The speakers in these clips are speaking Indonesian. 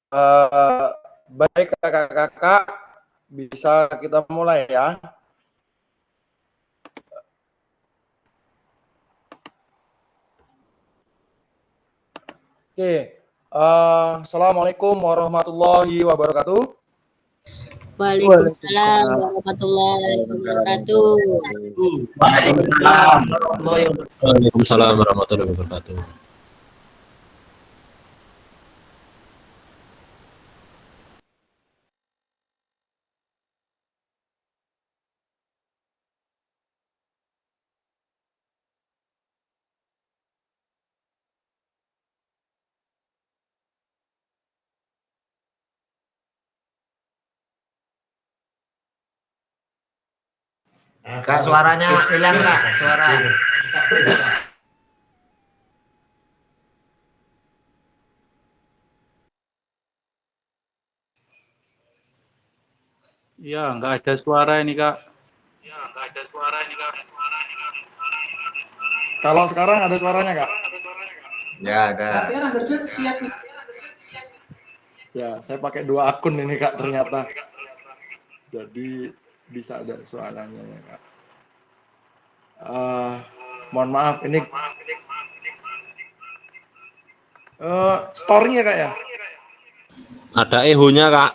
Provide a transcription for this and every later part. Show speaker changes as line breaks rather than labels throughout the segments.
Uh, Baik kakak-kakak, bisa kita mulai ya. Oke, Assalamualaikum warahmatullahi wabarakatuh.
Waalaikumsalam warahmatullahi wabarakatuh.
Waalaikumsalam warahmatullahi wabarakatuh.
Kak, suaranya hilang Kak, suara.
Ya, nggak ada suara ini Kak.
Kalau sekarang ada suaranya kak?
Ya, ada.
Ya, saya pakai 2 akun ini kak ternyata. Jadi bisa ada suaranya ya kak. Mohon maaf, ini story ya kak ya?
Ada ehonya Kak.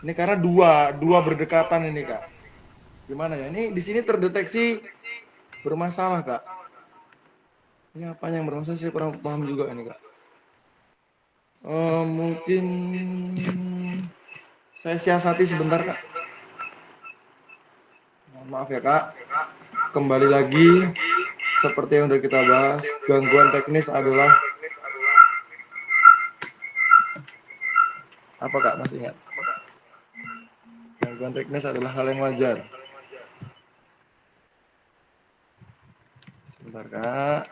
Ini karena dua berdekatan ini kak. Gimana ya? Ini di sini terdeteksi bermasalah kak. Ini apa yang bermasalah? Saya kurang paham juga ini kak. Mungkin saya siasati sebentar kak. Mohon maaf ya kak. Kembali lagi seperti yang sudah kita bahas, gangguan teknis adalah apa kak? Masih ingat? Gangguan teknis adalah hal yang wajar. Sebentar kak.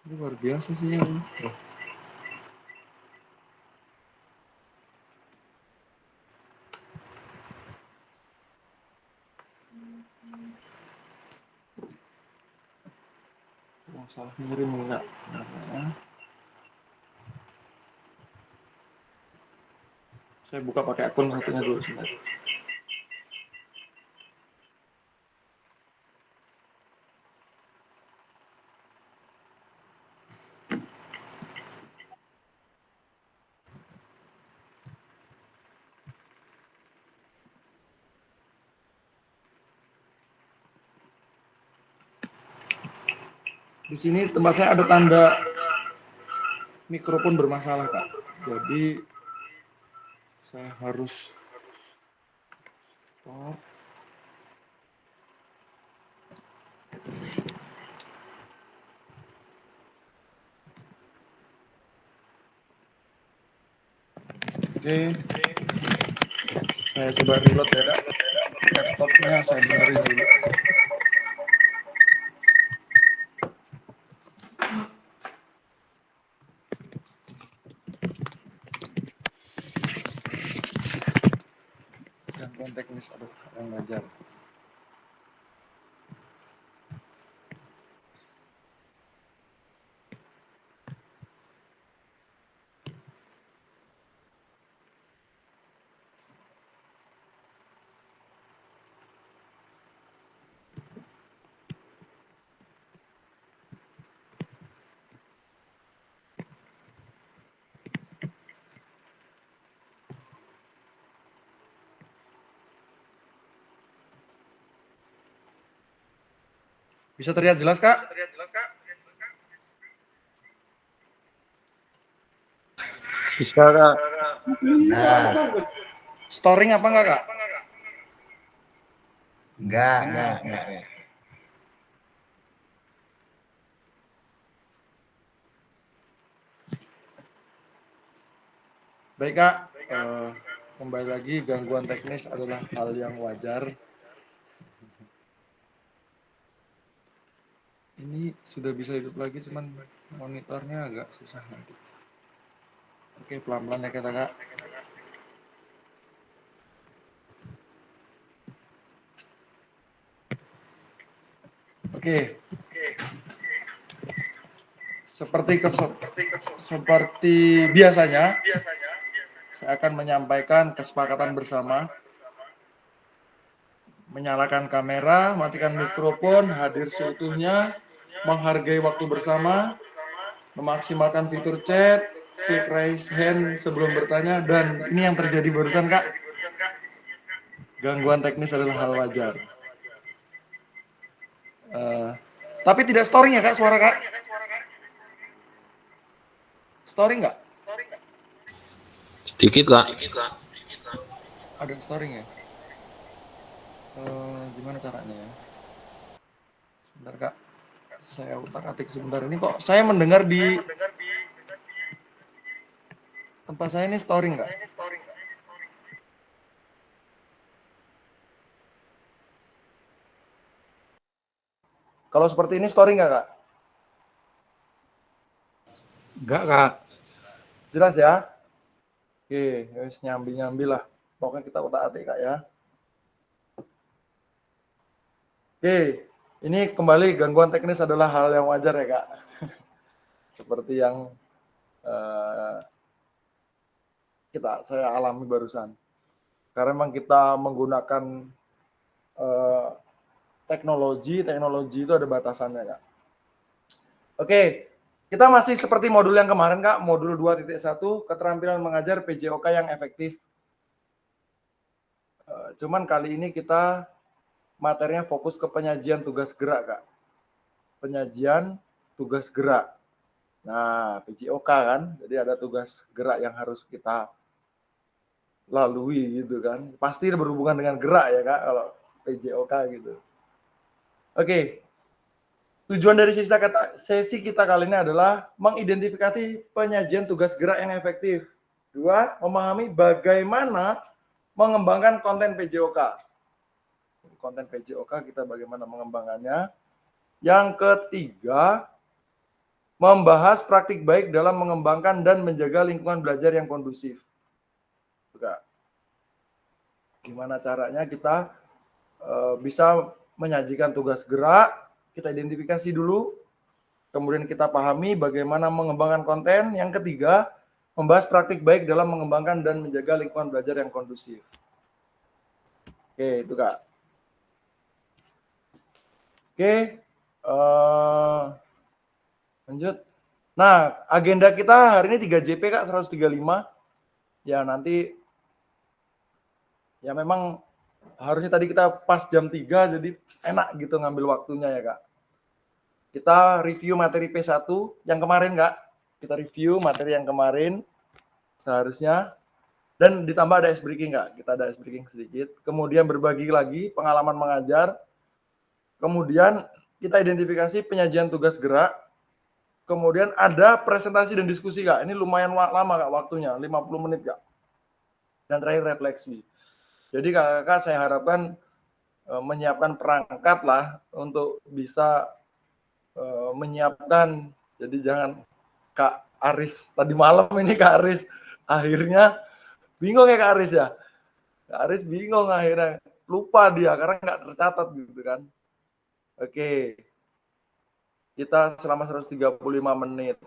Ini luar biasa sih ini. Salah ngirim enggak? Saya buka pakai akun satunya dulu sebentar. Di sini tempat saya ada tanda mikrofon bermasalah kak. Jadi saya harus stop. Oke. Saya coba reload ya kak. Laptopnya saya benerin dulu. Gangguan teknis aduh yang wajar. Bisa terlihat jelas kak?
Bisa Kak.
Jelas.
Storing apa enggak kak?
Enggak.
Baik kak, kembali lagi gangguan teknis adalah hal yang wajar. Ini sudah bisa hidup lagi, cuman monitornya agak susah nanti. Oke, pelan-pelan ya kita kak. Oke. seperti biasanya, saya akan menyampaikan kesepakatan bersama. Menyalakan kamera, matikan mikrofon, hadir seutuhnya, menghargai waktu bersama, memaksimalkan fitur chat, klik raise hand sebelum bertanya, dan ini yang terjadi barusan, Kak. Gangguan teknis adalah hal wajar. Tapi tidak storing ya, Kak, suara Kak? Storing nggak?
Sedikit, Kak.
Ada storing ya? Gimana caranya ya? Sebentar, Kak. Saya utak-atik sebentar. Ini kok saya mendengar di tempat saya ini storing nggak? Kalau seperti ini storing nggak, Kak?
Enggak, Kak.
Jelas ya? Oke, harus nyambi-nyambi lah. Pokoknya kita utak-atik, Kak ya. Oke, ini kembali gangguan teknis adalah hal yang wajar ya, Kak. Seperti yang saya alami barusan. Karena memang kita menggunakan teknologi itu ada batasannya, Kak. Oke, kita masih seperti modul yang kemarin, Kak, modul 2.1, keterampilan mengajar PJOK yang efektif. Cuman kali ini kita materinya fokus ke penyajian tugas gerak, Kak. Penyajian tugas gerak. Nah, PJOK kan, jadi ada tugas gerak yang harus kita lalui gitu kan. Pasti berhubungan dengan gerak ya, Kak, kalau PJOK gitu. Oke. Tujuan dari sesi kita kali ini adalah mengidentifikasi penyajian tugas gerak yang efektif. 2, memahami bagaimana mengembangkan konten PJOK. Konten PJOK kita bagaimana mengembangkannya. Yang ketiga, membahas praktik baik dalam mengembangkan dan menjaga lingkungan belajar yang kondusif. Juga. Gimana caranya kita bisa menyajikan tugas gerak, kita identifikasi dulu, kemudian kita pahami bagaimana mengembangkan konten. Yang ketiga, membahas praktik baik dalam mengembangkan dan menjaga lingkungan belajar yang kondusif. Oke, itu Kak. Oke, lanjut. Nah, agenda kita hari ini 3JP, Kak, 135. Ya, nanti, ya memang harusnya tadi kita pas jam 3, jadi enak gitu ngambil waktunya ya, Kak. Kita review materi P1 yang kemarin, Kak. Kita review materi yang kemarin seharusnya. Dan ditambah ada ice breaking, Kak. Kita ada ice breaking sedikit. Kemudian berbagi lagi pengalaman mengajar. Kemudian kita identifikasi penyajian tugas gerak. Kemudian ada presentasi dan diskusi, Kak. Ini lumayan lama, Kak, waktunya. 50 menit, Kak. Dan terakhir refleksi. Jadi Kakak saya harapkan menyiapkan perangkat lah untuk bisa menyiapkan. Jadi jangan Kak Aris. Tadi malam ini Kak Aris akhirnya bingung ya Kak Aris ya. Kak Aris bingung akhirnya. Lupa dia karena nggak tercatat gitu kan. Oke. Kita selama 135 menit.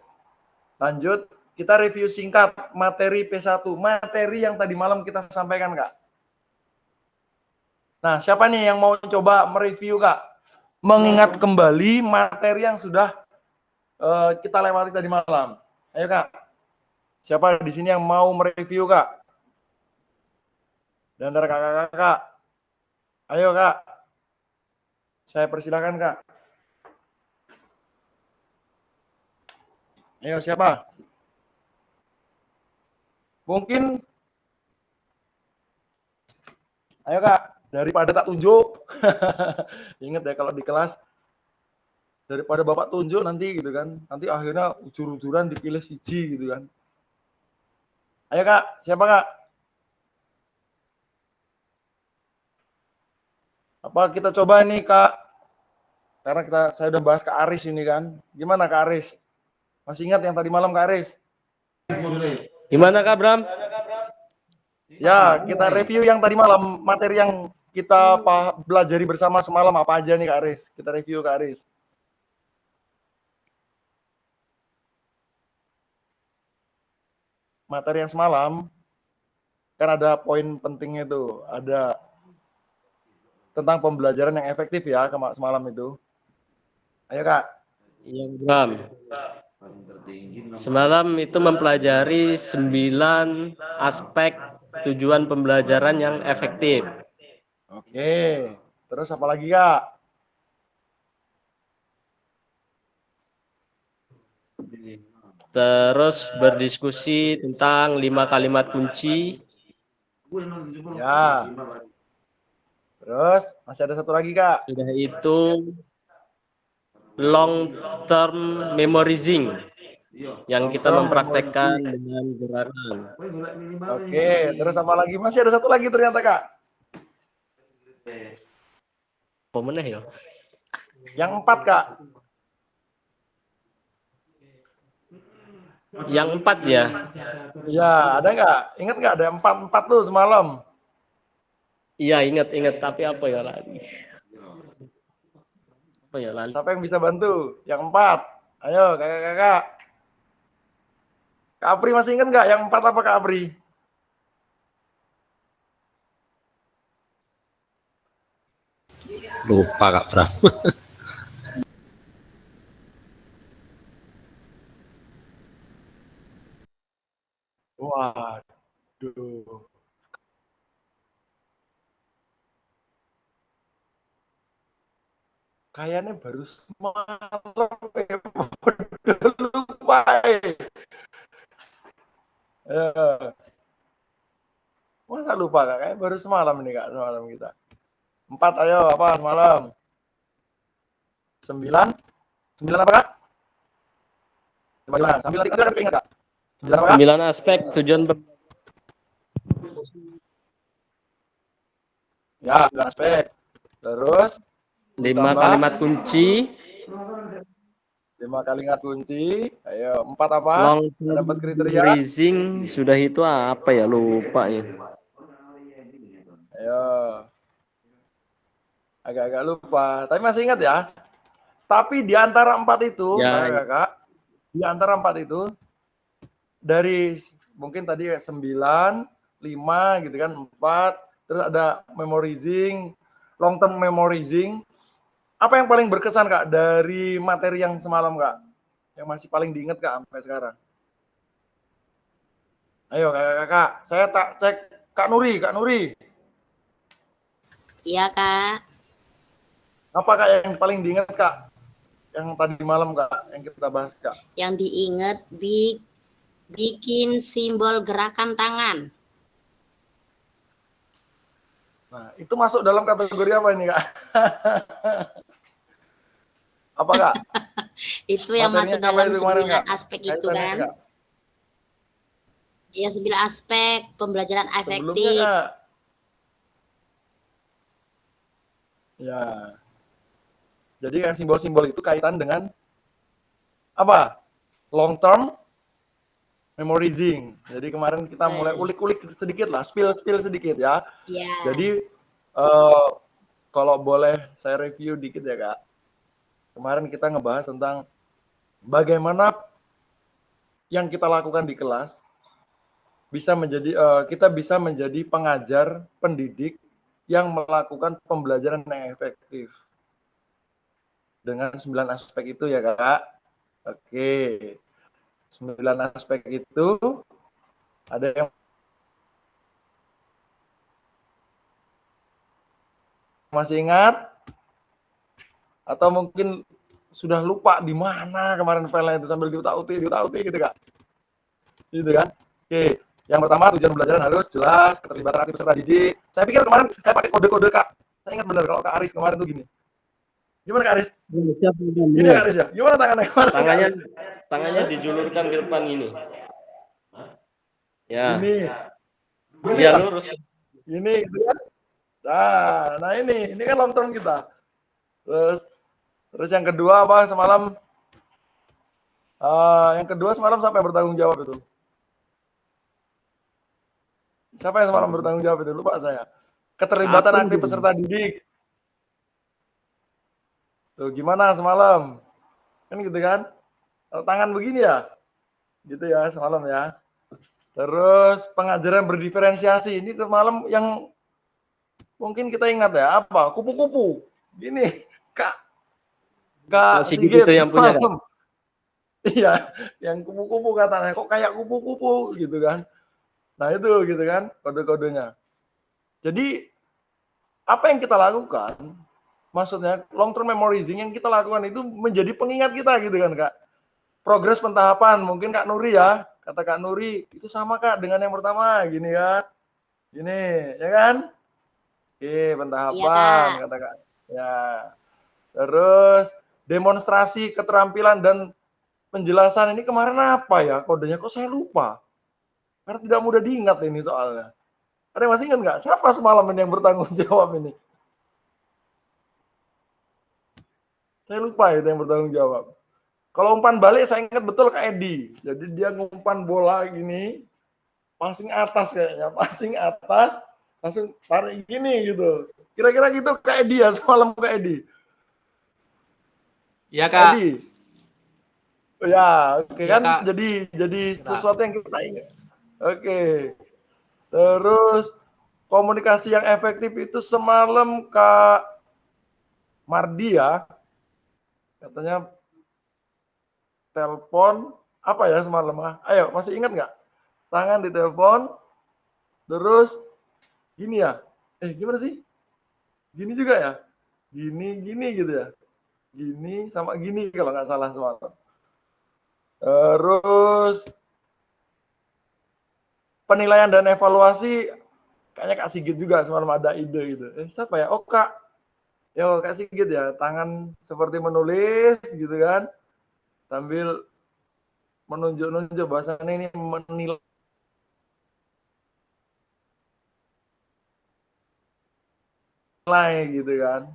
Lanjut, kita review singkat materi P1. Materi yang tadi malam kita sampaikan, Kak. Nah, siapa nih yang mau coba mereview, Kak? Mengingat kembali materi yang sudah kita lewati tadi malam. Ayo, Kak. Siapa di sini yang mau mereview, Kak? Dan antara kakak-kakak. Ayo, Kak. Saya persilakan, Kak. Ayo, siapa? Mungkin. Ayo, Kak. Daripada tak tunjuk. Ingat ya kalau di kelas. Daripada Bapak tunjuk nanti gitu kan. Nanti akhirnya ujur-ujuran dipilih siji gitu kan. Ayo, Kak. Siapa, Kak? Apa kita coba ini, Kak? Karena saya udah bahas Kak Aris ini kan. Gimana, Kak Aris? Masih ingat yang tadi malam, Kak Aris?
Gimana, Kak Bram?
Ya, kita review yang tadi malam, materi yang kita pelajari bersama semalam apa aja nih, Kak Aris? Kita review, Kak Aris. materi yang semalam, kan ada poin pentingnya tuh, ada tentang pembelajaran yang efektif ya semalam itu. Ayo Kak.
Iya, Bram. Semalam itu mempelajari 9 aspek tujuan pembelajaran yang efektif.
Oke. Terus apa lagi Kak?
Terus berdiskusi tentang 5 kalimat kunci.
Ya. Terus masih ada satu lagi Kak.
Sudah itu long term memorizing yang kita
Long-term
mempraktekkan
memorizing.
dengan gerakan.
Oke, terus apa lagi? Masih ada satu lagi ternyata Kak.
Apa meneh ya?
Yang 4 Kak.
Yang 4 ya.
Ya, ada nggak? Ingat nggak ada 4 tuh semalam?
Iya, ingat tapi apa ya lagi? Apa ya lagi?
Siapa yang bisa bantu? Yang 4. Ayo kakak-kakak. Kak Apri masih ingat nggak yang 4 apa Kak Apri?
Lupa Kak Bram.
Waduh. Kayaknya baru semalam ya. Lupa ya. Masa lupa Kak? Kayak baru semalam nih Kak, semalam kita. 4 ayo apa semalam? 9. 9 apa Kak? Coba gimana? Sambil nanti kan ingat Kak. 9 apa Kak?
9 aspek tujuan
Ya, 9 aspek. Terus
5 kalimat kunci.
5 kalimat kunci. Ayo, 4 apa?
Long
Ada 4 kriteria.
memorizing sudah itu apa ya, lupa ya.
Ayo. Agak-agak lupa, tapi masih ingat ya. Tapi di antara 4 itu,
Ya.
Kakak, di antara 4 itu dari mungkin tadi 9, 5 gitu kan, 4, terus ada memorizing, long term memorizing. Apa yang paling berkesan Kak dari materi yang semalam Kak? Yang masih paling diingat Kak sampai sekarang? Ayo kakak, saya tak cek Kak Nuri, Kak Nuri.
Iya Kak.
Apa Kak yang paling diingat Kak? Yang tadi malam Kak, yang kita bahas Kak.
Yang diingat bikin simbol gerakan tangan.
Nah, itu masuk dalam kategori apa ini Kak? Apa Kak?
Itu yang
Materinya
masuk
apa
dalam
itu kemarin,
9
Kak?
aspek itu
Kaitannya,
kan.
Kak?
Ya 9 aspek pembelajaran
Sebelumnya
efektif.
Kak. Ya. Jadi yang simbol-simbol itu kaitan dengan apa? Long term memorizing. Jadi kemarin kita mulai ulik-ulik sedikit lah, spill sedikit ya.
Ya.
Jadi kalau boleh saya review dikit ya Kak. Kemarin kita ngebahas tentang bagaimana yang kita lakukan di kelas bisa menjadi kita bisa menjadi pengajar, pendidik yang melakukan pembelajaran yang efektif. Dengan 9 aspek itu ya Kak. Oke. 9 aspek itu ada yang masih ingat? Atau mungkin sudah lupa di mana kemarin filenya itu sambil diutak-utik gitu Kak. Gitu kan? Oke. Yang pertama tujuan pembelajaran harus jelas, keterlibatan aktif peserta didik. Saya pikir kemarin saya pakai kode-kode Kak. Saya ingat benar kalau Kak Aris kemarin tuh gini. Gimana Kak Aris? Gini Kak Aris ya? Gimana tangannya?
Tangannya dijulurkan ke depan ini. Ya.
Ini.
Ya lurus.
Ini gitu kan? Nah ini kan long term kita. Terus yang kedua apa semalam? Yang kedua semalam siapa yang bertanggung jawab itu? Siapa yang semalam bertanggung jawab itu? Lupa saya. Keterlibatan aktif peserta didik. Tuh gimana semalam? Kan gitu kan? Tangan begini ya? Gitu ya semalam ya. Terus pengajaran berdiferensiasi ini malam yang mungkin kita ingat ya, apa? Kupu-kupu. Gini, Kak
Sigit
Sigit
itu yang punya, Kak.
malam. Iya, yang kupu-kupu katanya, kok kayak kupu-kupu gitu kan. Nah itu gitu kan, kode-kodenya. Jadi, apa yang kita lakukan, maksudnya long term memorizing yang kita lakukan itu menjadi pengingat kita gitu kan Kak. Progres pentahapan, mungkin Kak Nuri ya, kata Kak Nuri, itu sama Kak dengan yang pertama, gini kan. Gini, ya kan? Oke,
Iya,
pentahapan,
Kak.
kata Kak. Ya, terus demonstrasi keterampilan dan penjelasan ini kemarin apa ya kodenya, kok saya lupa. Karena tidak mudah diingat ini soalnya. Ada yang masih ingat nggak? Siapa semalam ini yang bertanggung jawab ini? Saya lupa itu yang bertanggung jawab. Kalau umpan balik saya ingat betul Kak Edi. Jadi dia ngumpan bola gini, passing atas kayaknya, passing atas, langsung tarik gini gitu. Kira-kira gitu Kak Edi ya semalam Kak Edi.
Iya, Kak.
Edi. Ya, oke
Iya,
kan
Kak.
jadi sesuatu yang kita ingat. Oke. Terus komunikasi yang efektif itu semalam Kak Mardi ya. Katanya telepon apa ya semalam? Ayo, masih ingat nggak? Tangan di telepon, terus gini ya. Gimana sih? Gini juga ya? Gini gitu ya. Gini sama gini kalau nggak salah semalam. Terus penilaian dan evaluasi kayaknya Kak Sigit juga semalam ada ide gitu. Siapa ya? Oh Kak. Yo Kak Sigit ya, tangan seperti menulis gitu kan. Sambil menunjuk-nunjuk bahasanya ini menilai gitu kan.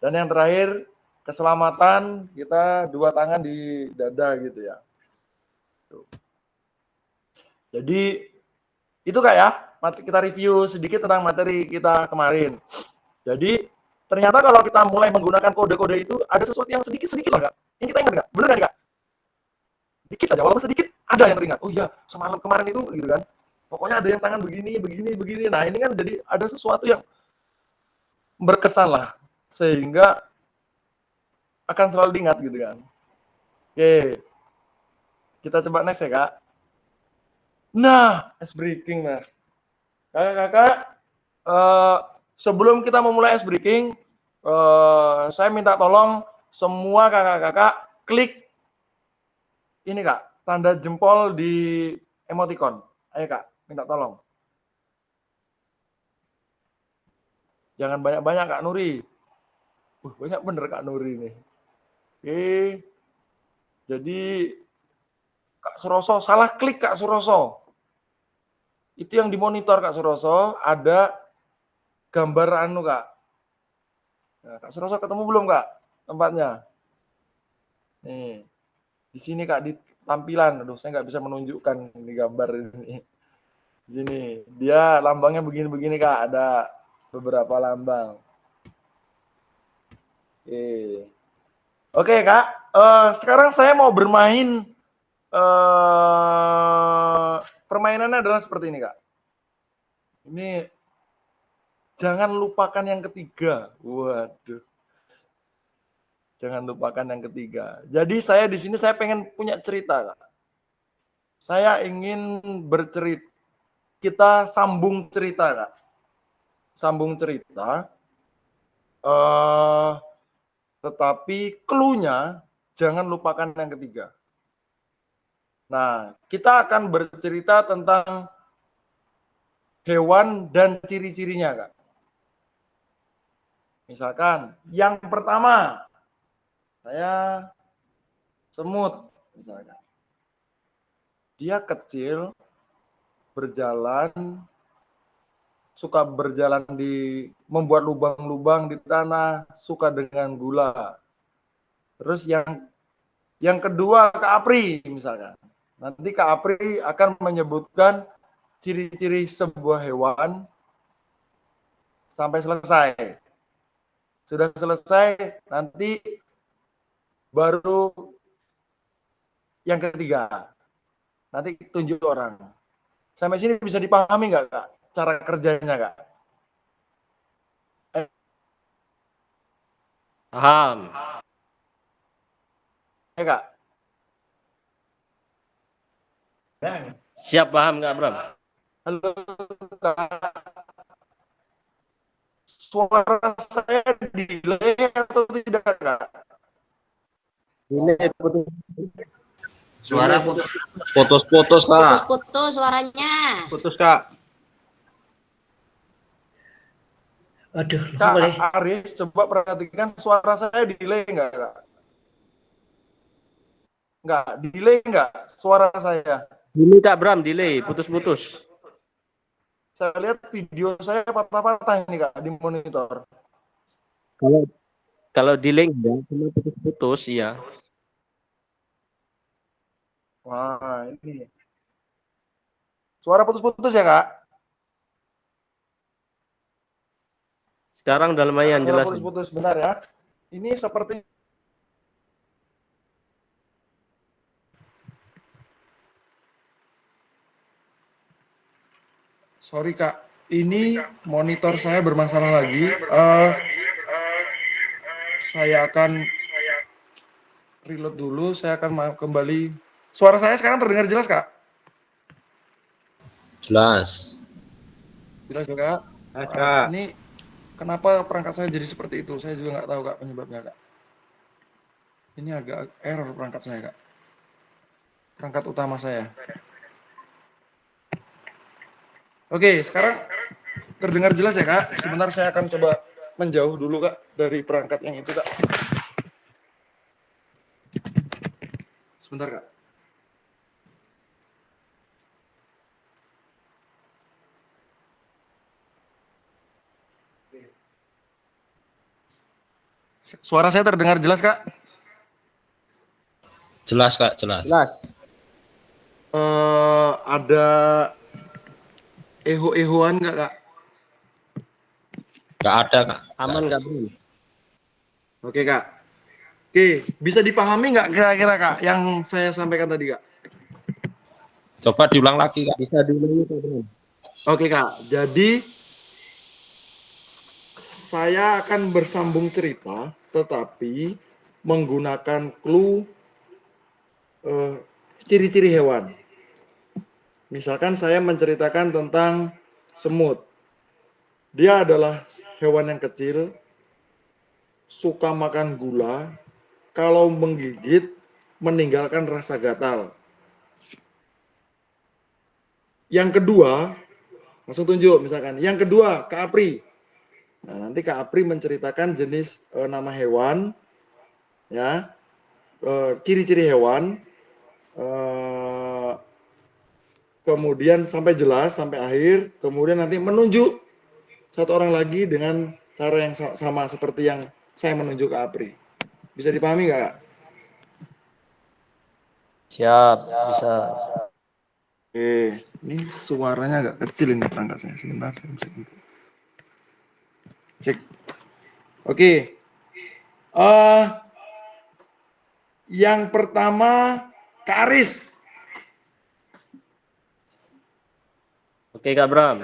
Dan yang terakhir keselamatan, kita 2 tangan di dada gitu ya. Jadi itu Kak ya, kita review sedikit tentang materi kita kemarin. Jadi ternyata kalau kita mulai menggunakan kode-kode itu ada sesuatu yang sedikit-sedikit lah Kak. Ini kita ingat nggak? Bener nggak Kak? Dikit aja, walaupun sedikit ada yang teringat. Oh iya, semalam kemarin itu gitu kan. Pokoknya ada yang tangan begini, begini, begini. Nah ini kan jadi ada sesuatu yang berkesan lah. Sehingga akan selalu diingat gitu kan. Oke, kita coba next ya Kak. Nah, ice breaking nah. Kakak-kakak, sebelum kita memulai ice breaking, saya minta tolong semua kakak-kakak klik ini Kak, tanda jempol di emoticon. Ayo Kak, minta tolong. Jangan banyak-banyak Kak Nuri. Banyak bener Kak Nuri nih. Oke. Jadi Kak Suroso, salah klik Kak Suroso. Itu yang dimonitor Kak Suroso, ada gambar anu Kak. Nah, Kak Suroso ketemu belum Kak tempatnya? Nih, di sini Kak di tampilan. Aduh, saya nggak bisa menunjukkan ini gambar ini. Di sini, dia lambangnya begini-begini Kak, ada beberapa lambang. Oke Kak, sekarang saya mau bermain. Permainannya adalah seperti ini Kak. Ini jangan lupakan yang ketiga. Waduh. Jangan lupakan yang ketiga. Jadi saya di sini saya pengen punya cerita Kak. Saya ingin bercerita. Kita sambung cerita Kak. Sambung cerita. Tetapi clue-nya jangan lupakan yang ketiga. Nah, kita akan bercerita tentang hewan dan ciri-cirinya, Kak. Misalkan, yang pertama, saya semut, misalkan. Dia kecil, berjalan, suka berjalan membuat lubang-lubang di tanah, suka dengan gula. Terus yang kedua, Kak Apri, misalkan. Nanti Kak Apri akan menyebutkan ciri-ciri sebuah hewan sampai selesai. Sudah selesai, nanti baru yang ketiga. Nanti tunjuk orang. Sampai sini bisa dipahami nggak, Kak? Cara kerjanya, Kak?
Paham.
Ya, Kak?
Siap paham nggak, Bram?
Halo, Kak. Suara saya delay atau tidak, Kak?
Delay putus.
Suara putus.
Putus-putus, Kak.
Putus-putus suaranya.
Putus, Kak.
Aduh,
Kak
boleh.
Aris, coba perhatikan suara saya delay nggak, Kak? Nggak, delay nggak suara saya?
Delay Kak Bram, delay, putus-putus.
Saya lihat video saya patah-patah ini, Kak, di monitor.
Kalau delay enggak, cuma putus-putus, iya.
Wah, ini. Suara putus-putus ya, Kak?
Sekarang udah lumayan
Suara
jelas.
putus-putus, benar ya. Ini seperti sorry, Kak, ini monitor saya bermasalah lagi. Saya akan reload dulu. Saya akan kembali. Suara saya sekarang terdengar jelas, Kak?
Jelas.
Jelas ya, Kak?
Kak.
Ini kenapa perangkat saya jadi seperti itu? Saya juga nggak tahu, Kak, penyebabnya, Kak. Ini agak error perangkat saya, Kak. Perangkat utama saya. Oke, sekarang terdengar jelas ya, Kak? Sebentar saya akan coba menjauh dulu, Kak, dari perangkat yang itu, Kak. Sebentar, Kak. Suara saya terdengar jelas, Kak?
Jelas, Kak, jelas.
Ada eho-ehoan nggak, Kak?
Nggak ada, Kak.
Aman nggak Bram?
Oke, Kak. Oke, bisa dipahami nggak kira-kira, Kak, yang saya sampaikan tadi, Kak?
Coba diulang lagi, Kak.
Bisa diulangi Kak Bram.
Oke, Kak. Jadi saya akan bersambung cerita, tetapi menggunakan clue ciri-ciri hewan. Misalkan saya menceritakan tentang semut. Dia adalah hewan yang kecil, suka makan gula, kalau menggigit meninggalkan rasa gatal. Yang kedua, langsung tunjuk misalkan. Yang kedua, Kak Apri. Nah, nanti Kak Apri menceritakan jenis nama hewan, ya, ciri-ciri hewan, kemudian sampai jelas, sampai akhir, kemudian nanti menunjuk satu orang lagi dengan cara yang sama seperti yang saya menunjuk Kak Apri. Bisa dipahami nggak, Kak?
Siap, bisa.
Oke, ini suaranya agak kecil ini perangkat saya. Sebentar, saya bisa cek. Oke. Yang pertama, Kak Aris.
Oke Kak Bram.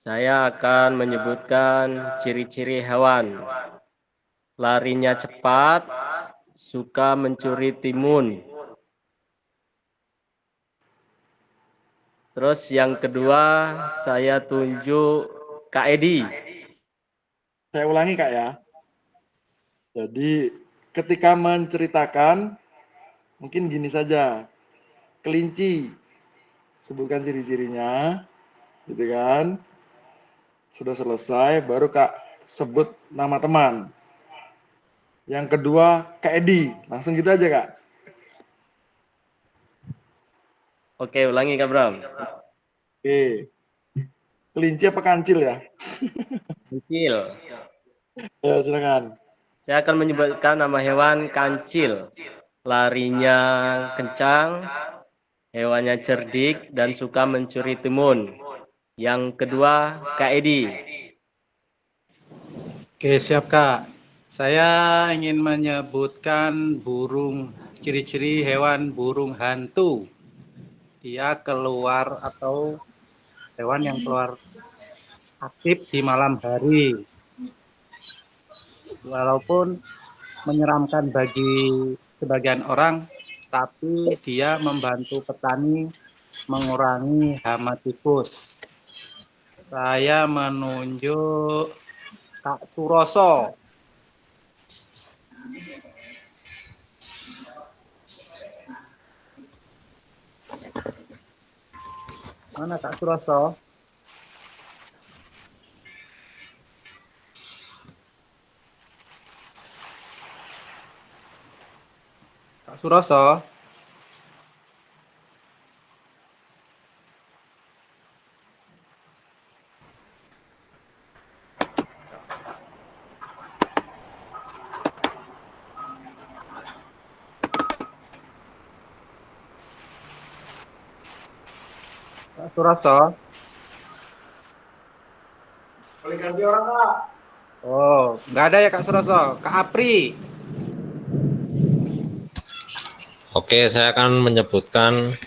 Saya akan menyebutkan ciri-ciri hewan. Larinya cepat, suka mencuri timun. Terus yang kedua, saya tunjuk Kak Edi.
Saya ulangi, Kak, ya. Jadi ketika menceritakan, mungkin gini saja. Kelinci, sebutkan ciri-cirinya, gitu kan. Sudah selesai, baru Kak sebut nama teman. Yang kedua, Kak Edi. Langsung gitu aja, Kak.
Oke, ulangi Kak Bram.
Oke. Kelinci apa kancil ya?
Kancil.
Ya, silakan.
Saya akan menyebutkan nama hewan kancil. Larinya kencang, hewannya cerdik dan suka mencuri timun. Yang kedua, Kak Edi.
Oke, siap, Kak. Saya ingin menyebutkan burung ciri-ciri hewan burung hantu. Dia keluar atau hewan yang keluar aktif di malam hari. Walaupun menyeramkan bagi sebagian orang, tapi dia membantu petani mengurangi hama tikus. Saya menunjuk Kak Suroso. Mana Kak Suroso? Kak Suroso? Kak Suroso?
Boleh ganti orang Kak?
Oh, nggak ada ya Kak Suroso. Kak Apri.
Oke, saya akan menyebutkan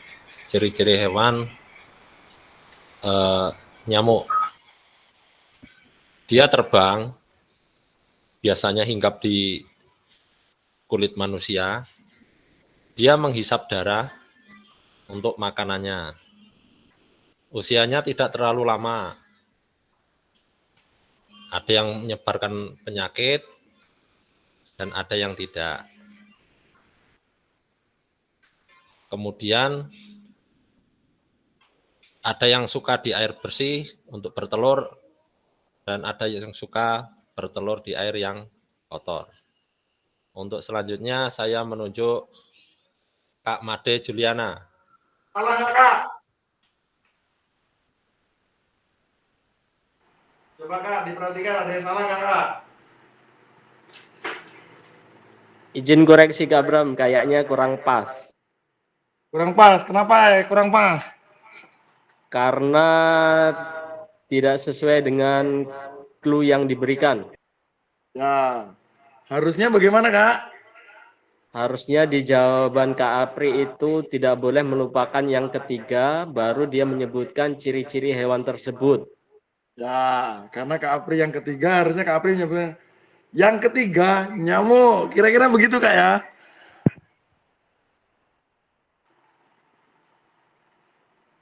ciri-ciri hewan nyamuk. Dia terbang, biasanya hinggap di kulit manusia. Dia menghisap darah untuk makanannya. Usianya tidak terlalu lama. Ada yang menyebarkan penyakit dan ada yang tidak. Kemudian ada yang suka di air bersih untuk bertelur dan ada yang suka bertelur di air yang kotor. Untuk selanjutnya saya menunjuk Kak Made Juliana.
Salah nggak Kak? Coba Kak, diperhatikan ada yang salah nggak Kak?
Izin koreksi Kak Bram, kayaknya kurang pas.
Kurang pas, kenapa ya kurang pas?
Karena tidak sesuai dengan clue yang diberikan.
Ya, harusnya bagaimana Kak?
Harusnya di jawaban Kak Apri itu tidak boleh melupakan yang ketiga, baru dia menyebutkan ciri-ciri hewan tersebut.
Ya, karena Kak Apri yang ketiga, harusnya Kak Apri nyebutnya yang ketiga nyamuk. Kira-kira begitu Kak ya?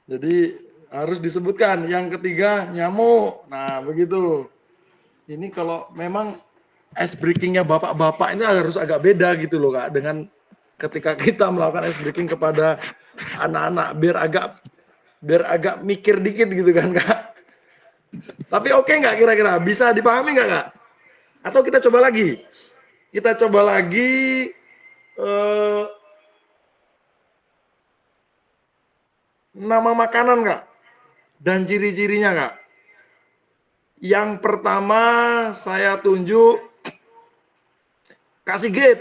Jadi harus disebutkan yang ketiga nyamuk. Nah, begitu. Ini kalau memang ice breakingnya bapak-bapak ini harus agak beda gitu loh Kak, dengan ketika kita melakukan ice breaking kepada anak-anak biar agak mikir dikit gitu kan Kak. Tapi oke nggak kira-kira? Bisa dipahami nggak Kak? Atau kita coba lagi? Kita coba lagi nama makanan Kak dan ciri-cirinya Kak. Yang pertama saya tunjuk Kak Sigit.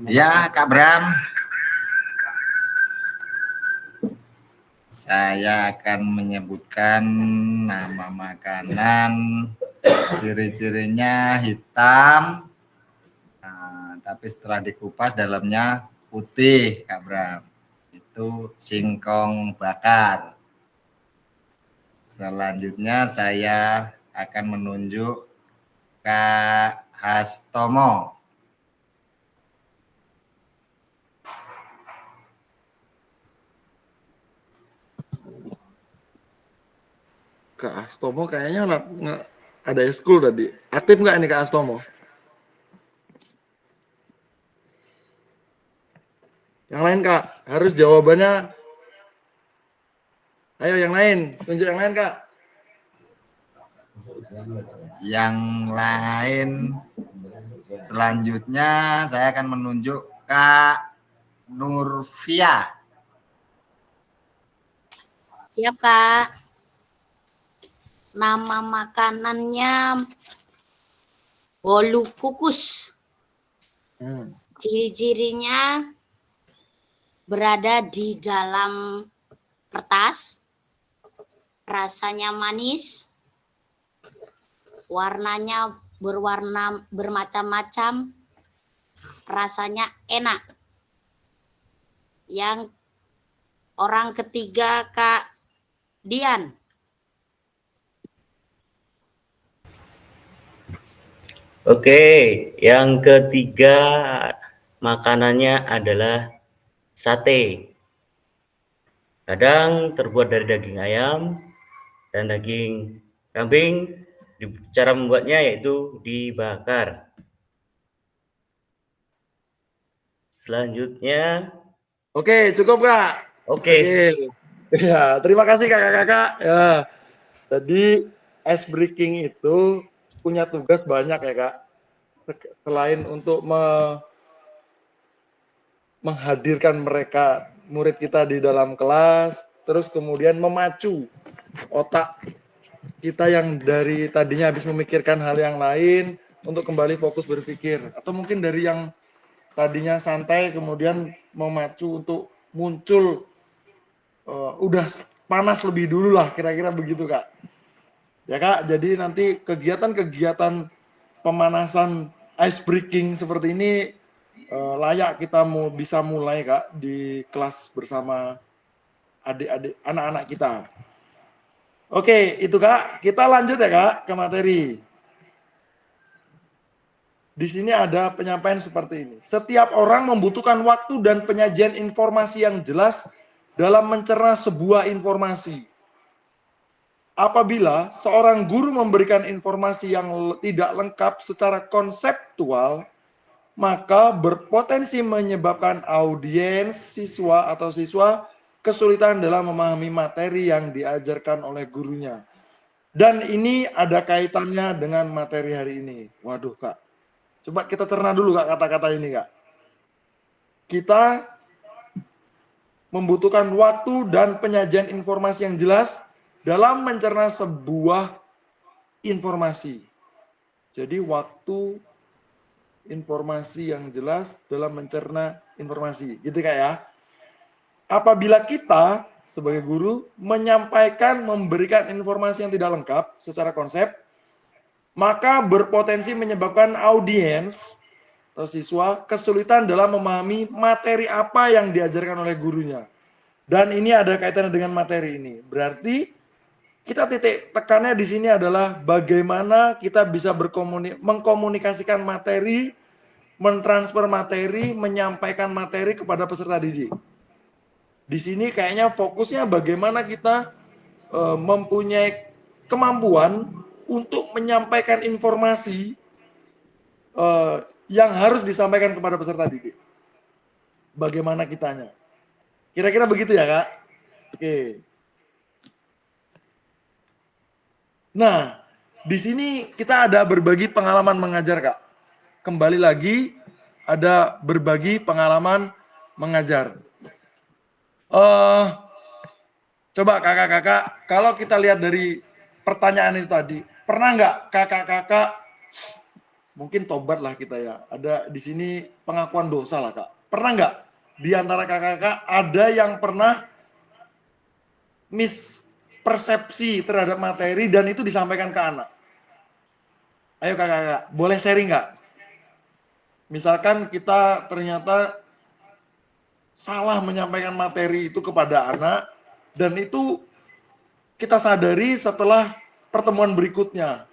Ya, Kak Bram. Saya akan menyebutkan nama makanan, ciri-cirinya hitam, nah, tapi setelah dikupas dalamnya putih, Kak Bram. Itu singkong bakar. Selanjutnya saya akan menunjuk Kak Hastomo.
Kak Astomo kayaknya ada eskul tadi. Aktif nggak ini Kak Astomo? Yang lain Kak, harus jawabannya. Ayo yang lain, tunjuk yang lain Kak.
Yang lain selanjutnya saya akan menunjuk Kak Nurvia.
Siap, Kak. Nama makanannya bolu kukus. Ciri-cirinya berada di dalam kertas, rasanya manis, warnanya berwarna bermacam-macam, rasanya enak. Yang orang ketiga Kak Dian.
Oke, yang ketiga makanannya adalah sate. Kadang terbuat dari daging ayam dan daging kambing. Cara membuatnya yaitu dibakar. Selanjutnya,
Oke, cukup Kak.
oke.
Ya, terima kasih kakak-kakak. Ya, tadi ice breaking itu punya tugas banyak ya Kak. Selain untuk menghadirkan mereka murid kita di dalam kelas, terus kemudian memacu otak kita yang dari tadinya habis memikirkan hal yang lain untuk kembali fokus berpikir, atau mungkin dari yang tadinya santai kemudian memacu untuk muncul udah panas lebih dulu lah, kira-kira begitu Kak. Ya Kak, jadi nanti kegiatan-kegiatan pemanasan ice breaking seperti ini layak kita bisa mulai Kak di kelas bersama adik-adik anak-anak kita. Oke, itu Kak. Kita lanjut ya Kak ke materi. Di sini ada penyampaian seperti ini. Setiap orang membutuhkan waktu dan penyajian informasi yang jelas dalam mencerna sebuah informasi. Apabila seorang guru memberikan informasi yang tidak lengkap secara konseptual, maka berpotensi menyebabkan audiens siswa atau siswa kesulitan dalam memahami materi yang diajarkan oleh gurunya. Dan ini ada kaitannya dengan materi hari ini. Waduh Kak, coba kita cerna dulu Kak kata-kata ini Kak. Kita membutuhkan waktu dan penyajian informasi yang jelas dalam mencerna sebuah informasi. Jadi waktu, informasi yang jelas dalam mencerna informasi, gitu Kak ya. Apabila kita sebagai guru menyampaikan, memberikan informasi yang tidak lengkap secara konsep, maka berpotensi menyebabkan audiens atau siswa kesulitan dalam memahami materi apa yang diajarkan oleh gurunya. Dan ini ada kaitannya dengan materi ini. Berarti kita titik tekannya di sini adalah bagaimana kita bisa mengkomunikasikan materi, mentransfer materi, menyampaikan materi kepada peserta didik. Di sini kayaknya fokusnya bagaimana kita mempunyai kemampuan untuk menyampaikan informasi yang harus disampaikan kepada peserta didik. Bagaimana kitanya? Kira-kira begitu ya Kak? Oke. Nah, di sini kita ada berbagi pengalaman mengajar Kak. Kembali lagi ada berbagi pengalaman mengajar. Coba kakak-kakak, kalau kita lihat dari pertanyaan itu tadi, pernah nggak kakak-kakak, mungkin tobat lah kita ya, ada di sini pengakuan dosa lah Kak. Pernah nggak di antara kakak-kakak ada yang pernah mispersepsi terhadap materi dan itu disampaikan ke anak? Ayo kakak-kakak, boleh sharing nggak? Misalkan kita ternyata salah menyampaikan materi itu kepada anak, dan itu kita sadari setelah pertemuan berikutnya.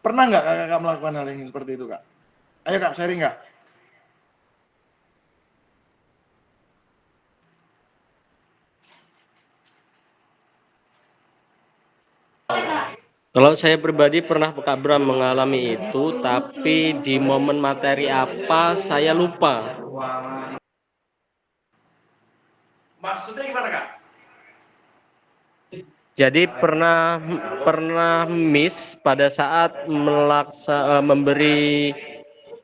Pernah nggak kakak melakukan hal yang seperti itu Kak? Ayo Kak, sharing nggak?
Kalau saya pribadi pernah Kak Bram mengalami itu, tapi di momen materi apa saya lupa.
Maksudnya gimana Kak?
Jadi pernah miss pada saat memberi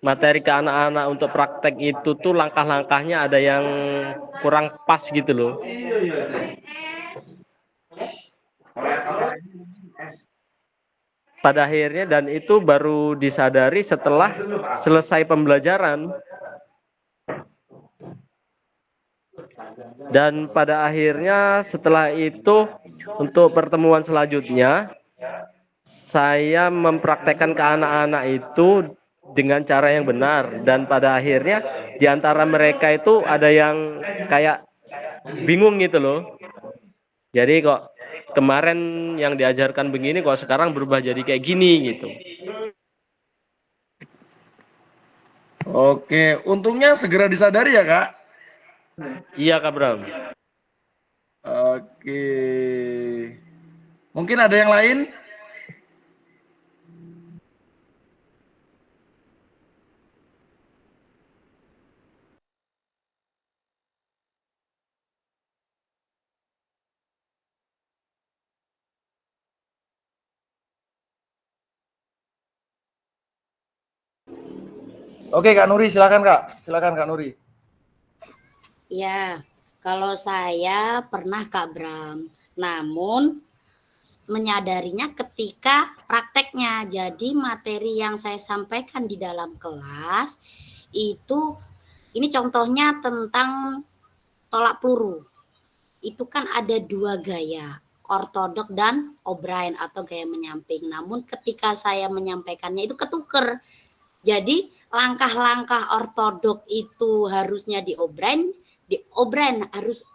materi ke anak-anak untuk praktek itu tuh langkah-langkahnya ada yang kurang pas gitu loh. Pada akhirnya, dan itu baru disadari setelah selesai pembelajaran. Dan pada akhirnya setelah itu untuk pertemuan selanjutnya saya mempraktekkan ke anak-anak itu dengan cara yang benar, dan pada akhirnya di antara mereka itu ada yang kayak bingung gitu loh. Jadi kok kemarin yang diajarkan begini kok sekarang berubah jadi kayak gini gitu.
Oke, untungnya segera disadari ya Kak.
Iya Kak Bram.
Oke. Mungkin ada yang lain? Oke Kak Nuri, silakan Kak. Silakan Kak Nuri.
Ya, kalau saya pernah Kak Bram, namun menyadarinya ketika prakteknya. Jadi materi yang saya sampaikan di dalam kelas itu, ini contohnya tentang tolak peluru. Itu kan ada 2 gaya, ortodok dan O'Brien atau gaya menyamping. Namun ketika saya menyampaikannya itu ketuker. Jadi langkah-langkah ortodok itu harusnya di O'Brien harus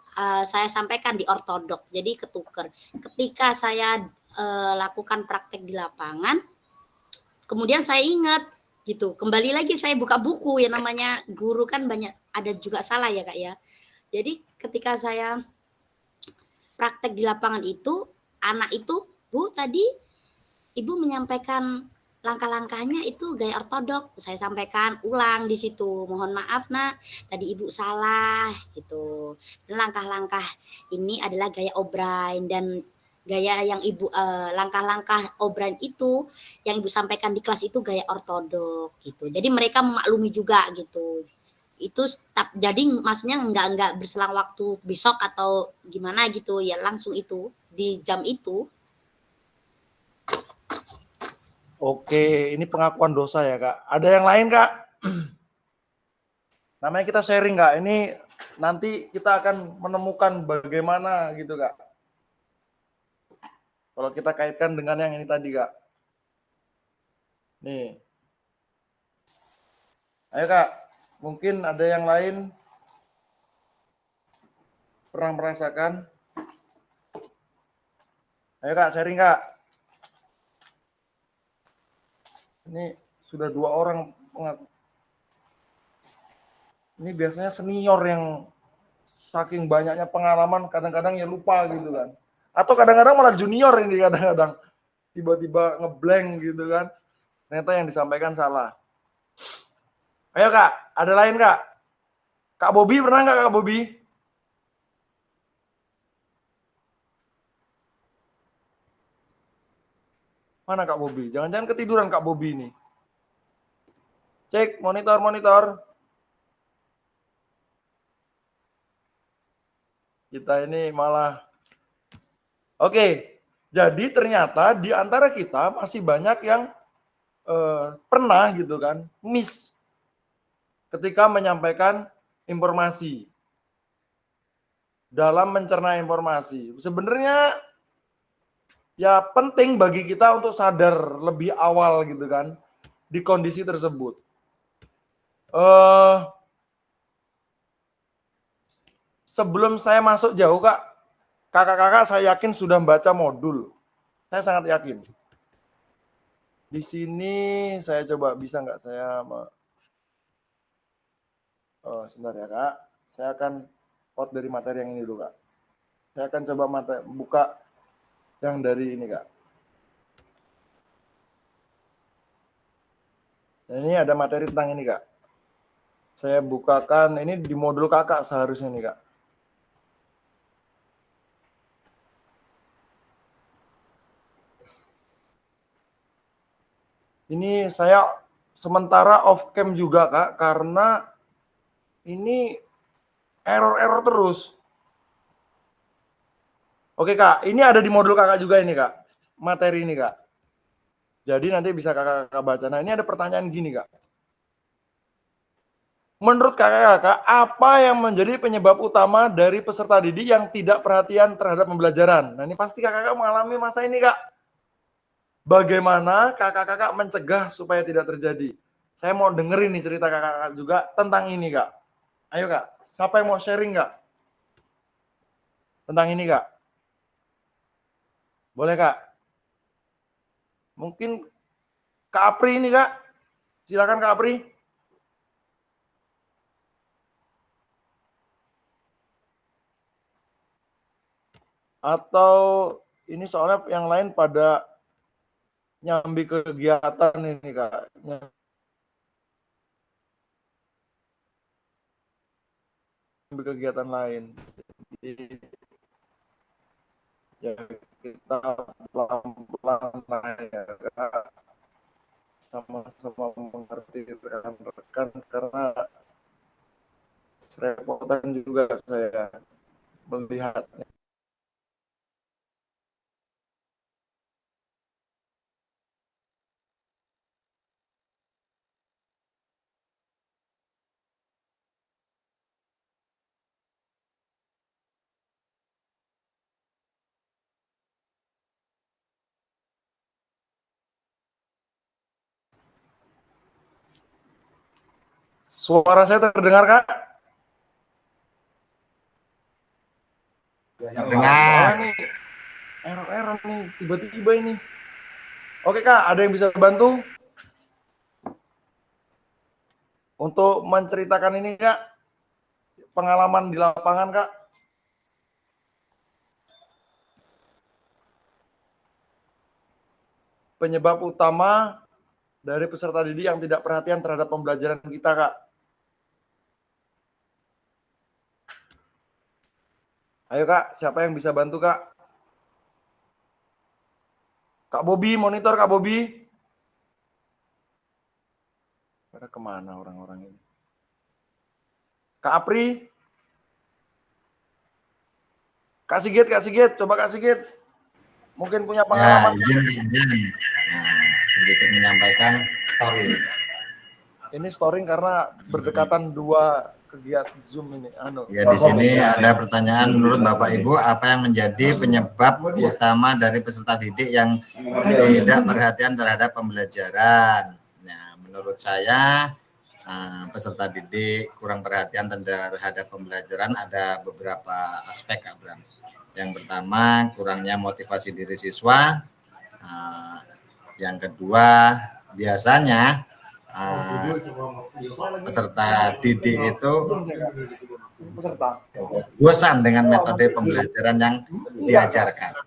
saya sampaikan di ortodok. Jadi ketuker. Ketika saya lakukan praktek di lapangan, kemudian saya ingat gitu. Kembali lagi saya buka buku, yang namanya guru kan banyak ada juga salah ya Kak ya. Jadi ketika saya praktek di lapangan itu, anak itu, Bu tadi Ibu menyampaikan langkah-langkahnya itu gaya ortodok. Saya sampaikan ulang di situ. Mohon maaf Nak, tadi Ibu salah gitu. Dan langkah-langkah ini adalah gaya O'Brien, dan gaya yang Ibu langkah-langkah O'Brien itu yang Ibu sampaikan di kelas itu gaya ortodok gitu. Jadi mereka memaklumi juga gitu. Itu jadi maksudnya enggak berselang waktu besok atau gimana gitu ya, langsung itu di jam itu.
Oke, ini pengakuan dosa ya Kak. Ada yang lain Kak? Namanya kita sharing Kak. Ini nanti kita akan menemukan bagaimana gitu Kak. Kalau kita kaitkan dengan yang ini tadi Kak. Nih. Ayo Kak, mungkin ada yang lain pernah merasakan? Ayo Kak, sharing Kak. Ini sudah 2 orang pengaku. Ini biasanya senior yang saking banyaknya pengalaman kadang-kadang ya lupa gitu kan. Atau kadang-kadang malah junior ini kadang-kadang. Tiba-tiba ngeblank gitu kan. Ternyata yang disampaikan salah. Ayo Kak, ada lain Kak? Kak Bobi pernah nggak Kak Bobi? Mana Kak Bobi? Jangan-jangan ketiduran Kak Bobi ini. Cek monitor. Kita ini malah. Oke, jadi ternyata di antara kita masih banyak yang pernah gitu kan, miss ketika menyampaikan informasi. Dalam mencerna informasi. Sebenarnya ya penting bagi kita untuk sadar lebih awal gitu kan di kondisi tersebut. Sebelum saya masuk jauh Kak, kakak-kakak saya yakin sudah membaca modul. Saya sangat yakin. Di sini saya coba bisa nggak saya sebentar ya Kak. Saya akan out dari materi yang ini dulu Kak. Saya akan coba buka yang dari ini Kak. Nah, ini ada materi tentang ini Kak. Saya bukakan ini di modul kakak seharusnya nih Kak. Ini saya sementara off cam juga Kak, karena ini error terus. Oke Kak, ini ada di modul kakak juga ini Kak, materi ini Kak. Jadi nanti bisa kakak baca. Nah ini ada pertanyaan gini Kak. Menurut kakak-kakak, apa yang menjadi penyebab utama dari peserta didik yang tidak perhatian terhadap pembelajaran? Nah ini pasti kakak-kakak mengalami masa ini Kak. bagaimana kakak-kakak mencegah supaya tidak terjadi. Saya mau dengerin nih cerita kakak-kakak juga tentang ini, Kak. Ayo, Kak. Siapa yang mau sharing, Kak? Tentang ini, Kak. Boleh, Kak? Mungkin Kak Apri ini, Kak. Silakan, Kak Apri. Atau ini soalnya yang lain pada nyambi kegiatan ini, Kak. Nyambi kegiatan lain. Jadi, ya kita pelan-pelan ya, Kak. Sama-sama mengerti rekan-rekan karena repotan juga saya melihatnya. Suara saya terdengar, Kak?
Terdengar.
Nih, error nih, tiba-tiba ini. Oke, Kak, ada yang bisa bantu untuk menceritakan ini, Kak? Pengalaman di lapangan, Kak? Penyebab utama dari peserta didik yang tidak perhatian terhadap pembelajaran kita, Kak. Ayo, Kak, siapa yang bisa bantu, Kak? Kak Bobi, monitor Kak Bobi. Pada kemana orang-orang ini? Kak Apri. Kak Sigit, coba Kak Sigit. Mungkin punya pengalaman.
Ya, izin. Sedikit menyampaikan story.
Ini storing karena berdekatan dua kegiatan Zoom ini.
Ya, di sini ada pertanyaan menurut Bapak Ibu, apa yang menjadi penyebab utama dari peserta didik yang tidak perhatian terhadap pembelajaran? Nah, menurut saya peserta didik kurang perhatian terhadap pembelajaran ada beberapa aspek, Kak Bram. Yang pertama, kurangnya motivasi diri siswa. Yang kedua, biasanya peserta didik itu bosan dengan metode pembelajaran yang diajarkan.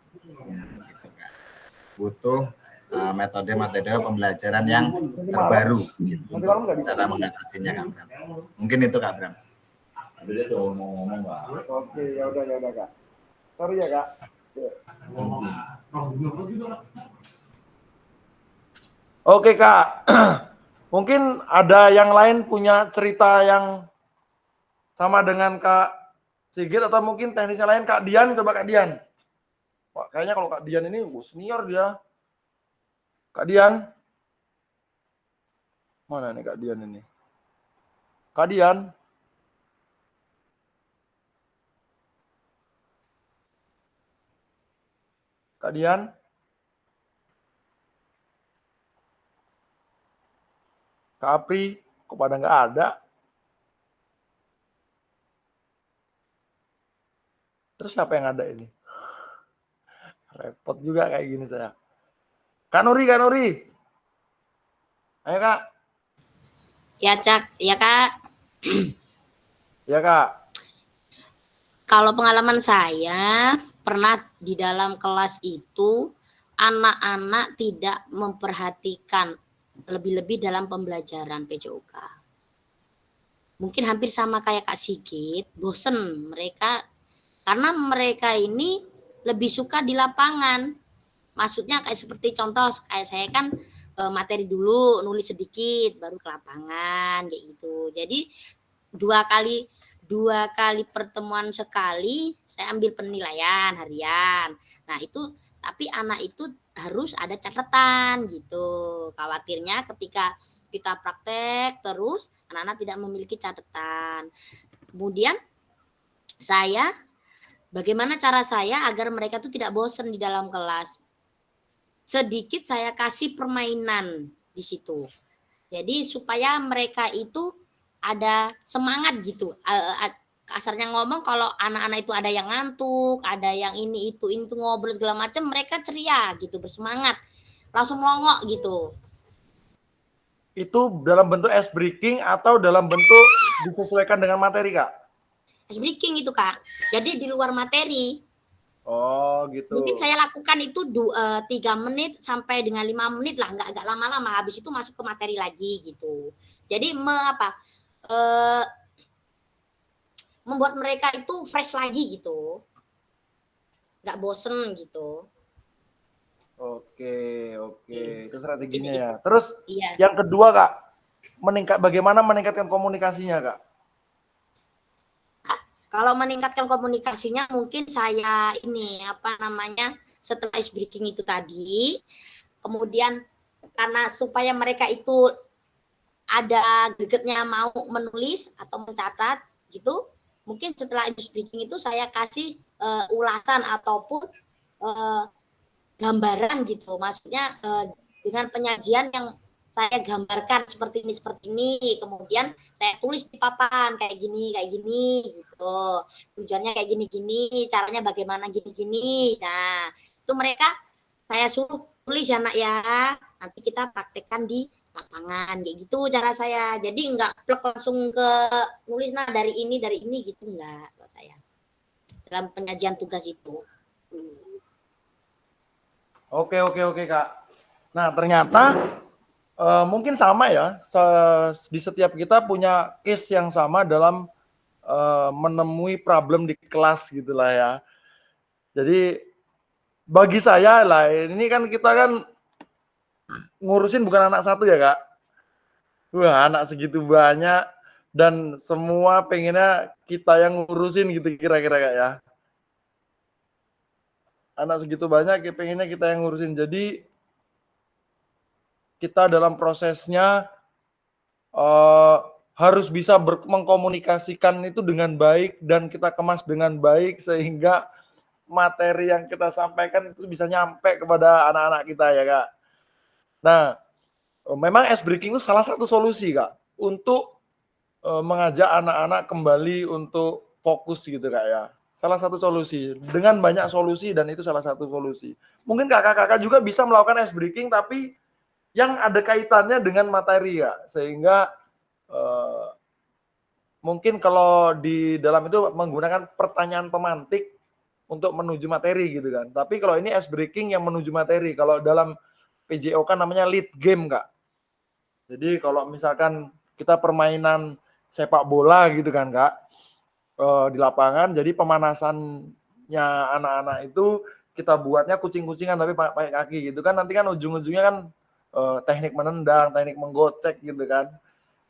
Butuh metode-metode pembelajaran yang terbaru untuk cara mengatasinya, Kak Bram. Mungkin itu, Kak Bram.
Oke, ya udah Kak. Sorry ya, Kak. Oke, Kak. Mungkin ada yang lain punya cerita yang sama dengan Kak Sigit atau mungkin teknisnya lain. Kak Dian, coba Kak Dian. Wah, kayaknya kalau Kak Dian ini senior dia. Kak Dian. Mana nih Kak Dian ini? Kak Dian. Kak Dian. Kak Apri, kok pada nggak ada? Terus siapa yang ada ini? Repot juga kayak gini saya. Kak Nuri. Ayo, Kak.
Ya, Cak. Ya, Kak.
Ya, Kak.
Kalau pengalaman saya, pernah di dalam kelas itu, anak-anak tidak memperhatikan lebih-lebih dalam pembelajaran PJOK. Mungkin hampir sama kayak Kak Sigit, bosen mereka, karena mereka ini lebih suka di lapangan. Maksudnya kayak seperti contoh, kayak saya kan materi dulu, nulis sedikit, baru ke lapangan, kayak gitu. Jadi dua kali pertemuan sekali, saya ambil penilaian harian. Nah itu, tapi anak itu harus ada catatan gitu. Khawatirnya ketika kita praktek terus, anak-anak tidak memiliki catatan. Kemudian bagaimana cara saya agar mereka tuh tidak bosan di dalam kelas? sedikit saya kasih permainan di situ. Jadi supaya mereka itu ada semangat gitu. Kasarnya ngomong kalau anak-anak itu ada yang ngantuk, ada yang ini itu ngobrol segala macam, mereka ceria gitu, bersemangat, langsung melongok gitu.
Itu dalam bentuk ice breaking atau dalam bentuk disesuaikan dengan materi, Kak?
Ice breaking itu, Kak. Jadi di luar materi.
Oh gitu.
Mungkin saya lakukan itu 3 menit sampai dengan 5 menit lah, nggak lama-lama. Habis itu masuk ke materi lagi gitu. Jadi membuat mereka itu fresh lagi gitu, nggak bosen gitu.
Oke, itu strateginya
Jadi,
ya. Terus
iya.
yang kedua, Kak, bagaimana meningkatkan komunikasinya, Kak?
Kalau meningkatkan komunikasinya mungkin saya setelah ice breaking itu tadi, kemudian karena supaya mereka itu ada gregetnya mau menulis atau mencatat gitu, mungkin setelah ice breaking itu saya kasih ulasan ataupun gambaran gitu, maksudnya dengan penyajian yang saya gambarkan seperti ini, kemudian saya tulis di papan kayak gini gitu, tujuannya kayak gini, caranya bagaimana gini. Nah itu mereka saya suruh tulis ya nak ya, nanti kita praktekkan di lapangan kayak gitu cara saya. Jadi enggak plek langsung ke nulis dari ini gitu, enggak saya dalam penyajian tugas itu.
Oke, Kak. Nah, ternyata mungkin sama ya, di setiap kita punya case yang sama dalam menemui problem di kelas gitulah ya. Jadi bagi saya lah, ini kan kita kan ngurusin bukan anak satu ya, Kak. Wah, anak segitu banyak dan semua pengennya kita yang ngurusin gitu kira-kira, Kak ya. Anak segitu banyak pengennya kita yang ngurusin. Jadi kita dalam prosesnya harus bisa mengkomunikasikan itu dengan baik dan kita kemas dengan baik sehingga materi yang kita sampaikan itu bisa nyampe kepada anak-anak kita ya, Kak. Nah, memang ice breaking itu salah satu solusi, Kak, untuk mengajak anak-anak kembali untuk fokus gitu, Kak ya. Salah satu solusi, dengan banyak solusi dan itu salah satu solusi. Mungkin kakak-kakak juga bisa melakukan ice breaking tapi yang ada kaitannya dengan materi ya, sehingga mungkin kalau di dalam itu menggunakan pertanyaan pemantik untuk menuju materi gitu kan. Tapi kalau ini ice breaking yang menuju materi, kalau dalam PJO kan namanya lead game, Kak. Jadi kalau misalkan kita permainan sepak bola gitu kan, Kak, di lapangan, jadi pemanasannya anak-anak itu kita buatnya kucing-kucingan tapi pakai kaki gitu kan, nanti kan ujung-ujungnya kan teknik menendang, teknik menggocek gitu kan,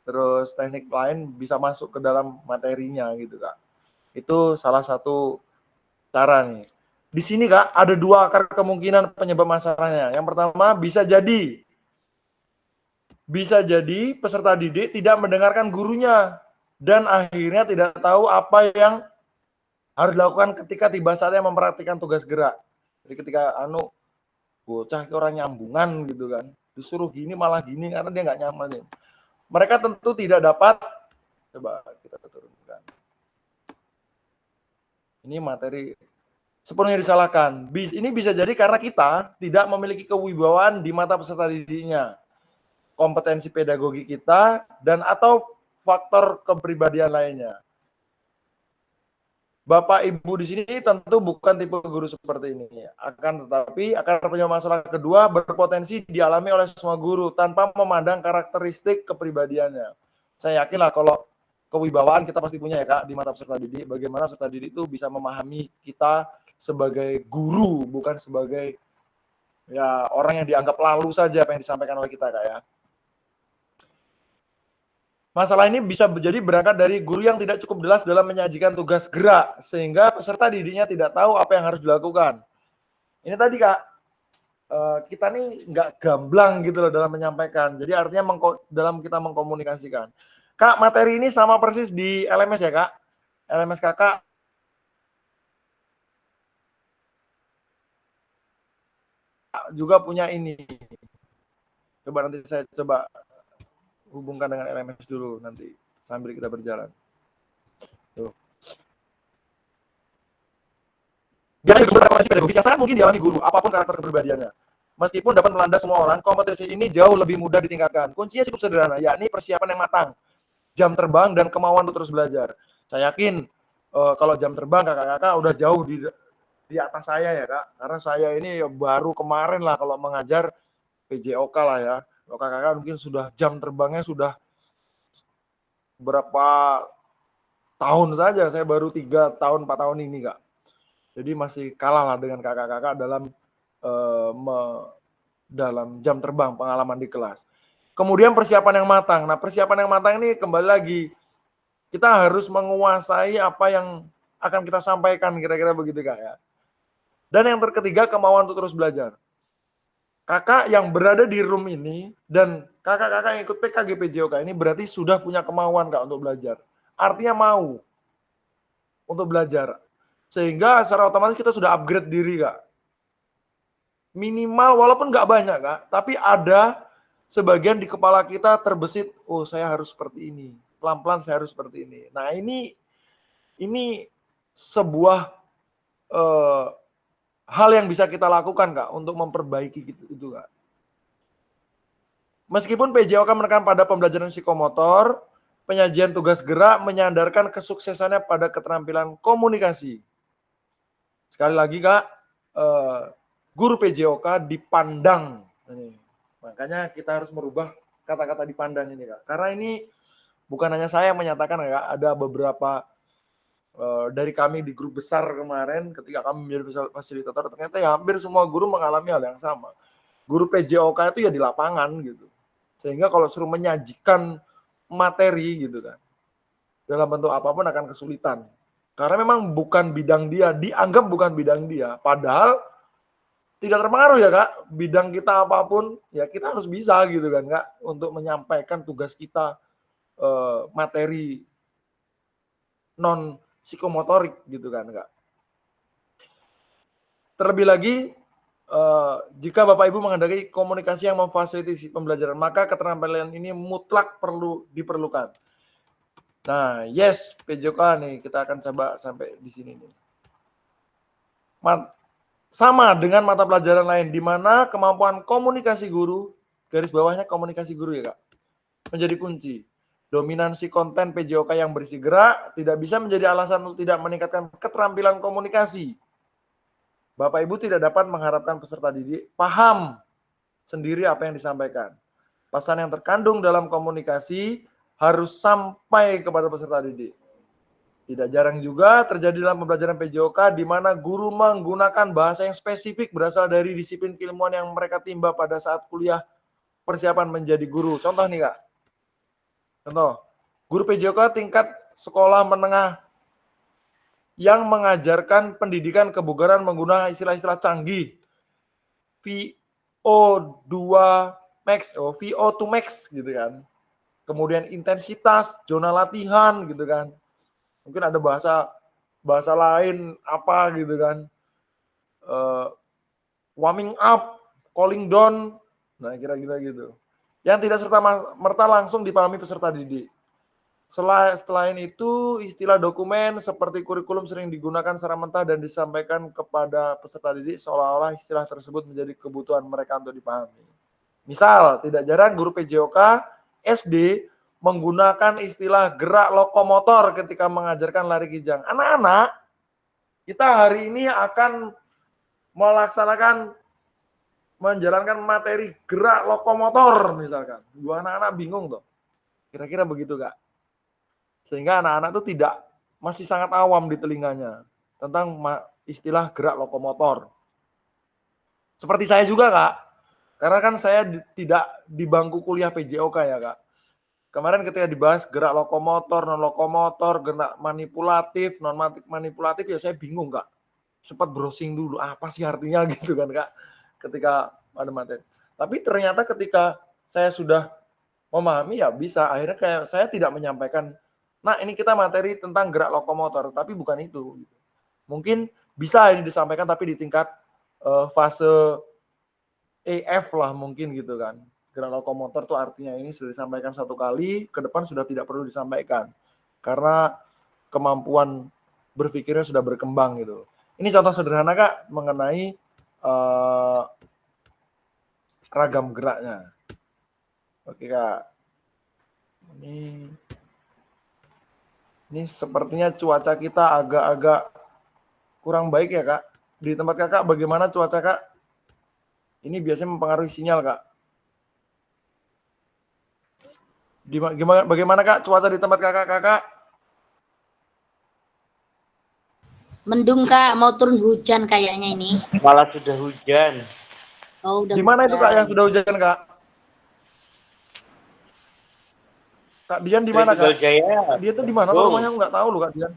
terus teknik lain bisa masuk ke dalam materinya gitu, Kak. Itu salah satu cara nih. Di sini, Kak, ada 2 akar kemungkinan penyebab masalahnya. Yang pertama bisa jadi peserta didik tidak mendengarkan gurunya dan akhirnya tidak tahu apa yang harus dilakukan ketika tiba saatnya mempraktikkan tugas gerak. Jadi ketika bocah ke orang nyambungan gitu kan, disuruh gini malah gini karena dia nggak nyaman. Mereka tentu tidak dapat, coba kita turunkan. Ini materi sepenuhnya disalahkan. Ini bisa jadi karena kita tidak memiliki kewibawaan di mata peserta didiknya, kompetensi pedagogi kita, dan atau faktor kepribadian lainnya. Bapak Ibu di sini tentu bukan tipe guru seperti ini. Akan tetapi akar penyebab masalah kedua berpotensi dialami oleh semua guru tanpa memandang karakteristik kepribadiannya. Saya yakinlah kalau kewibawaan kita pasti punya ya, Kak, di mata peserta didik. Bagaimana peserta didik itu bisa memahami kita sebagai guru, bukan sebagai ya orang yang dianggap lalu saja apa yang disampaikan oleh kita, Kak ya. Masalah ini bisa jadi berangkat dari guru yang tidak cukup jelas dalam menyajikan tugas gerak, sehingga peserta didiknya tidak tahu apa yang harus dilakukan. Ini tadi, Kak, kita nih nggak gamblang gitu loh dalam menyampaikan. Jadi artinya dalam kita mengkomunikasikan. Kak, materi ini sama persis di LMS ya, Kak? LMS Kakak juga punya ini. Coba nanti saya coba hubungkan dengan LMS dulu nanti sambil kita berjalan. Tuh. Biasanya beberapa kompetensi pedagogis yang sangat mungkin dialami guru, apapun karakter kepribadiannya. Meskipun dapat melanda semua orang, kompetensi ini jauh lebih mudah ditingkatkan. Kuncinya cukup sederhana, yakni persiapan yang matang, jam terbang, dan kemauan untuk terus belajar. Saya yakin kalau jam terbang kakak-kakak udah jauh di atas saya ya kak, karena saya ini baru kemarin lah kalau mengajar PJOK lah ya. Kalau kakak-kakak mungkin sudah jam terbangnya sudah berapa tahun saja, saya baru 3 tahun 4 tahun ini kak. Jadi masih kalah lah dengan kakak-kakak dalam jam terbang pengalaman di kelas. Kemudian persiapan yang matang. Nah persiapan yang matang ini kembali lagi kita harus menguasai apa yang akan kita sampaikan, kira-kira begitu kak ya. Dan yang ketiga, kemauan untuk terus belajar. Kakak yang berada di room ini dan kakak-kakak yang ikut PKG PJOK ini berarti sudah punya kemauan kak untuk belajar. Artinya mau untuk belajar. Sehingga secara otomatis kita sudah upgrade diri kak. Minimal walaupun nggak banyak kak, tapi ada sebagian di kepala kita terbesit, oh saya harus seperti ini. Pelan-pelan saya harus seperti ini. Nah ini sebuah hal yang bisa kita lakukan kak untuk memperbaiki itu kak. Meskipun PJOK menekan pada pembelajaran psikomotor, penyajian tugas gerak menyandarkan kesuksesannya pada keterampilan komunikasi. Sekali lagi kak, guru PJOK dipandang. Makanya kita harus merubah kata-kata dipandang ini kak. Karena ini bukan hanya saya yang menyatakan kak, ada beberapa dari kami di grup besar kemarin ketika kami menjadi fasilitator, ternyata ya hampir semua guru mengalami hal yang sama. Guru PJOK itu ya di lapangan gitu. Sehingga kalau suruh menyajikan materi gitu kan, dalam bentuk apapun akan kesulitan. Karena memang bukan bidang dia, dianggap bukan bidang dia. Padahal tidak terpengaruh ya kak, bidang kita apapun, ya kita harus bisa gitu kan kak, untuk menyampaikan tugas kita materi non psikomotorik gitu kan kak. Terlebih lagi, jika Bapak Ibu menghendaki komunikasi yang memfasilitasi pembelajaran, maka keterampilan ini mutlak perlu diperlukan. Nah, yes, PJOK nih, kita akan coba sampai di sini nih. Sama dengan mata pelajaran lain, di mana kemampuan komunikasi guru, garis bawahnya komunikasi guru ya kak, menjadi kunci. Dominansi konten PJOK yang berisi gerak tidak bisa menjadi alasan untuk tidak meningkatkan keterampilan komunikasi. Bapak Ibu tidak dapat mengharapkan peserta didik paham sendiri apa yang disampaikan. Pesan yang terkandung dalam komunikasi harus sampai kepada peserta didik. Tidak jarang juga terjadi dalam pembelajaran PJOK di mana guru menggunakan bahasa yang spesifik berasal dari disiplin keilmuan yang mereka timba pada saat kuliah persiapan menjadi guru. Contoh nih kak. Contoh, guru PJOK tingkat sekolah menengah yang mengajarkan pendidikan kebugaran menggunakan istilah-istilah canggih. VO2 max, VO2 max gitu kan. Kemudian intensitas, zona latihan gitu kan. Mungkin ada bahasa lain apa gitu kan. Warming up, cooling down, nah kira-kira gitu. Yang tidak serta-merta langsung dipahami peserta didik. Selain itu, istilah dokumen seperti kurikulum sering digunakan secara mentah dan disampaikan kepada peserta didik seolah-olah istilah tersebut menjadi kebutuhan mereka untuk dipahami. Misal, tidak jarang guru PJOK SD menggunakan istilah gerak lokomotor ketika mengajarkan lari kijang. Anak-anak, kita hari ini akan menjalankan materi gerak lokomotor misalkan. Dua anak-anak bingung tuh. Kira-kira begitu kak. Sehingga anak-anak itu masih sangat awam di telinganya tentang istilah gerak lokomotor. Seperti saya juga kak. Karena kan saya tidak di bangku kuliah PJOK ya kak. Kemarin ketika dibahas gerak lokomotor, non-lokomotor, gerak manipulatif, non-manipulatif, ya saya bingung kak. Sempat browsing dulu, apa sih artinya gitu kan kak. Ketika ada materi. Tapi ternyata ketika saya sudah memahami ya bisa. Akhirnya kayak saya tidak menyampaikan, nah ini kita materi tentang gerak lokomotor, tapi bukan itu. Mungkin bisa ini disampaikan tapi di tingkat fase EF lah mungkin gitu kan. Gerak lokomotor tuh artinya ini sudah disampaikan satu kali, ke depan sudah tidak perlu disampaikan. Karena kemampuan berpikirnya sudah berkembang gitu. Ini contoh sederhana Kak mengenai ragam geraknya. Oke Kak. Ini sepertinya cuaca kita agak-agak kurang baik ya Kak. Di tempat Kakak bagaimana cuaca Kak? Ini biasanya mempengaruhi sinyal Kak. Bagaimana Kak cuaca di tempat Kakak?
Mendung Kak, mau turun hujan kayaknya ini.
Malah sudah hujan.
Oh, udah
Gimana
hujan.
itu Kak yang sudah hujan Kak? Kak Dian di mana Kak?
Jaya.
Dia tuh di mana? Rumahnya aku nggak tahu loh Kak Dian.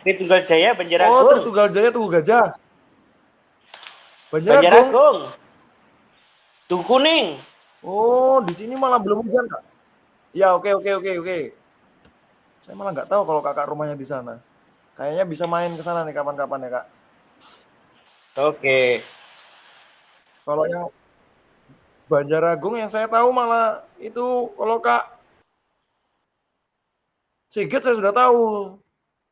Tritunggal Jaya, Banjaragung.
Oh, Tritunggal Jaya Tugu Gajah.
Banjaragung. Tugu Kuning.
Oh, di sini malah belum hujan Kak. Ya, oke. Saya malah nggak tahu kalau Kakak rumahnya di sana. Kayaknya bisa main ke sana nih kapan-kapan ya Kak.
Oke.
Kalau yang Banjaragung yang saya tahu malah itu kalau Kak Sigit saya sudah tahu.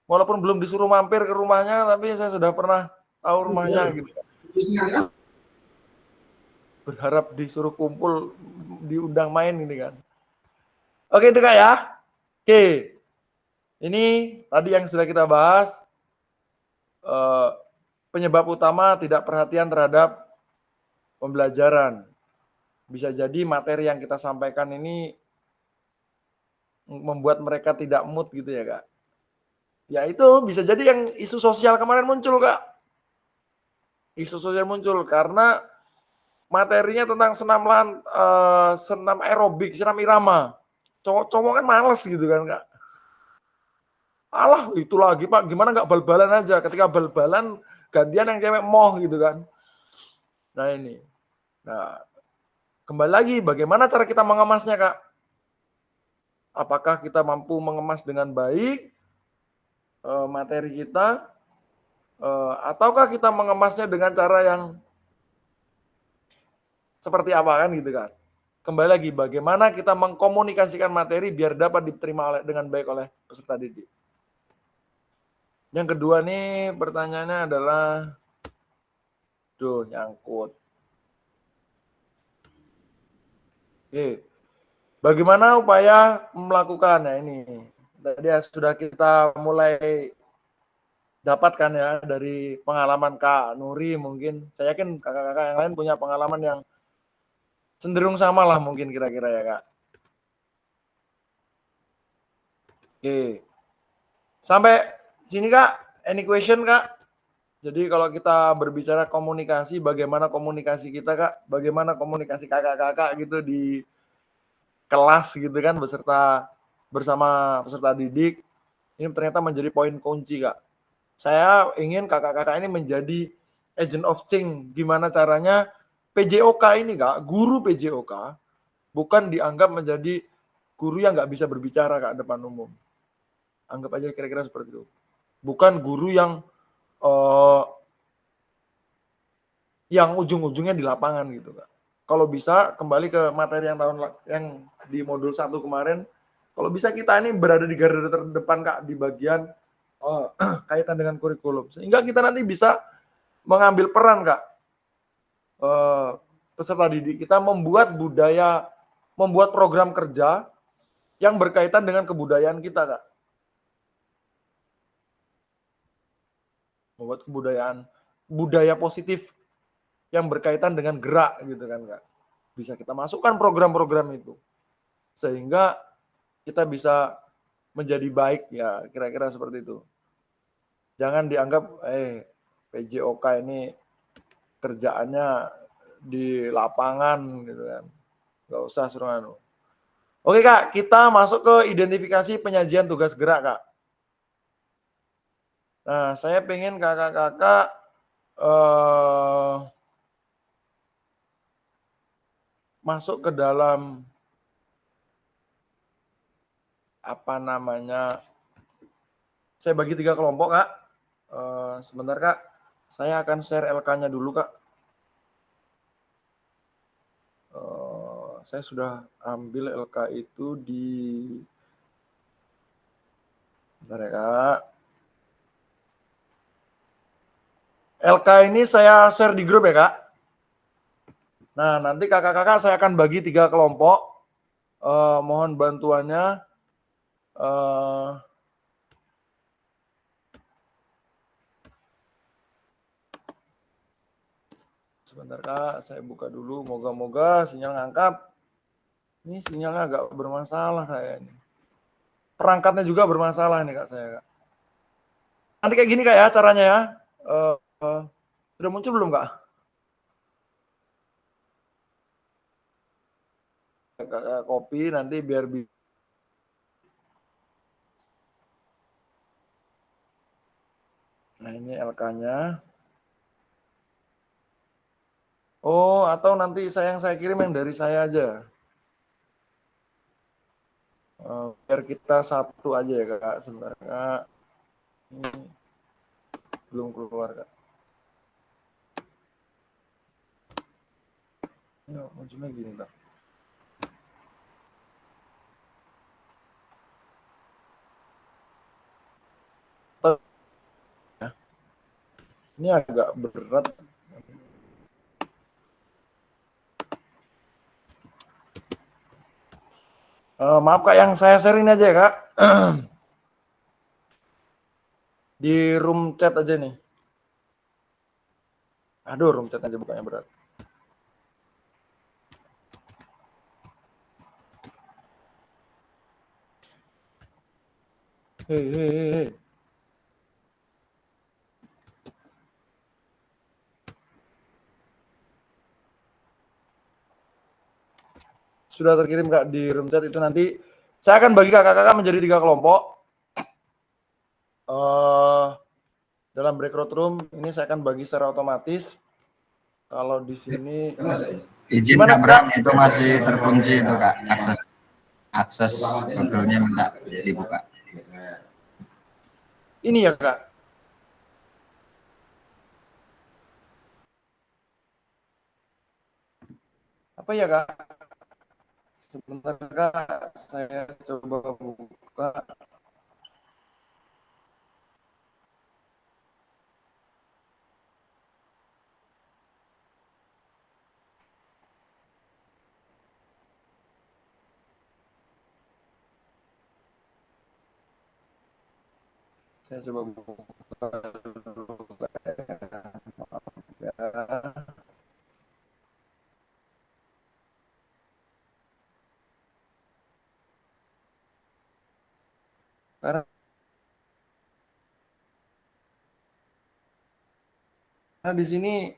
Walaupun belum disuruh mampir ke rumahnya, tapi saya sudah pernah tahu rumahnya gitu. Berharap disuruh kumpul, diundang main ini kan. Oke itu Kak ya. Oke. Ini tadi yang sudah kita bahas. Penyebab utama tidak perhatian terhadap pembelajaran. Bisa jadi materi yang kita sampaikan ini membuat mereka tidak mood gitu ya Kak. Ya itu bisa jadi yang isu sosial kemarin muncul Kak. Isu sosial muncul karena materinya tentang senam aerobik, senam irama. Cowok-cowok kan males gitu kan Kak. Alah itu lagi Pak, gimana nggak bal-balan aja. Ketika bal-balan gantian yang cewek moh gitu kan. Nah ini. Nah kembali lagi bagaimana cara kita mengemasnya Kak. Apakah kita mampu mengemas dengan baik materi kita, ataukah kita mengemasnya dengan cara yang seperti apa kan gitu kan. Kembali lagi bagaimana kita mengkomunikasikan materi biar dapat diterima dengan baik oleh peserta didik. Yang kedua nih pertanyaannya adalah nyangkut. Oke. Bagaimana upaya melakukannya ini? Tadi sudah kita mulai dapatkan ya dari pengalaman Kak Nuri mungkin. Saya yakin kakak-kakak yang lain punya pengalaman yang cenderung sama lah mungkin kira-kira ya Kak. Oke. Sampai sini Kak, any question Kak? Jadi kalau kita berbicara komunikasi, bagaimana komunikasi kita Kak? Bagaimana komunikasi kakak-kakak gitu di kelas gitu kan bersama peserta didik. Ini ternyata menjadi poin kunci Kak. Saya ingin kakak-kakak ini menjadi agent of change. Gimana caranya PJOK ini Kak, guru PJOK bukan dianggap menjadi guru yang nggak bisa berbicara Kak depan umum. Anggap aja kira-kira seperti itu. Bukan guru yang ujung-ujungnya di lapangan gitu Kak. Kalau bisa kembali ke materi yang di modul 1 kemarin, kalau bisa kita ini berada di garda terdepan Kak di bagian kaitan dengan kurikulum. Sehingga kita nanti bisa mengambil peran Kak. Peserta didik kita membuat program kerja yang berkaitan dengan kebudayaan kita Kak. Membuat budaya positif yang berkaitan dengan gerak gitu kan Kak. Bisa kita masukkan program-program itu. Sehingga kita bisa menjadi baik ya, kira-kira seperti itu. Jangan dianggap PJOK ini kerjaannya di lapangan gitu kan. Nggak usah suruh anu. Oke Kak, kita masuk ke identifikasi penyajian tugas gerak Kak. Nah, saya pengen kakak-kakak masuk ke dalam saya bagi 3 kelompok Kak. Sebentar Kak, saya akan share LK-nya dulu Kak. Saya sudah ambil LK itu di... Bentar ya, Kak. LK ini saya share di grup ya, Kak. Nah, nanti kakak-kakak saya akan bagi 3 kelompok. Mohon bantuannya. Sebentar, Kak. Saya buka dulu. Moga-moga sinyal ngangkat. Ini sinyalnya agak bermasalah kayak ini. Perangkatnya juga bermasalah ini, Kak, saya, Kak. Nanti kayak gini, Kak, ya caranya ya. Sudah muncul belum, Kak? Kakak copy nanti biar Nah, ini LK-nya. Oh, atau nanti yang saya kirim yang dari saya aja. Biar kita satu aja ya, Kak. Sebentar, Kak. Ini belum keluar, Kak. Ini munculnya gini, Kak. Ini agak berat. Maaf, Kak, yang saya share ini aja ya, Kak. Di room chat aja nih. Aduh, room chat aja bukannya berat. Hei. Sudah terkirim, Kak, di room chat itu. Nanti saya akan bagi kakak-kakak menjadi 3 kelompok. Dalam breakout room ini saya akan bagi secara otomatis. Kalau di sini
izin Kak Bram, itu masih terkunci itu, Kak. Akses Google-nya minta dibuka.
Ini ya, Kak. Apa ya, Kak? Sebentar, Kak. Saya coba buka. Saya coba buka dulu, Kak. Ya. Karena di sini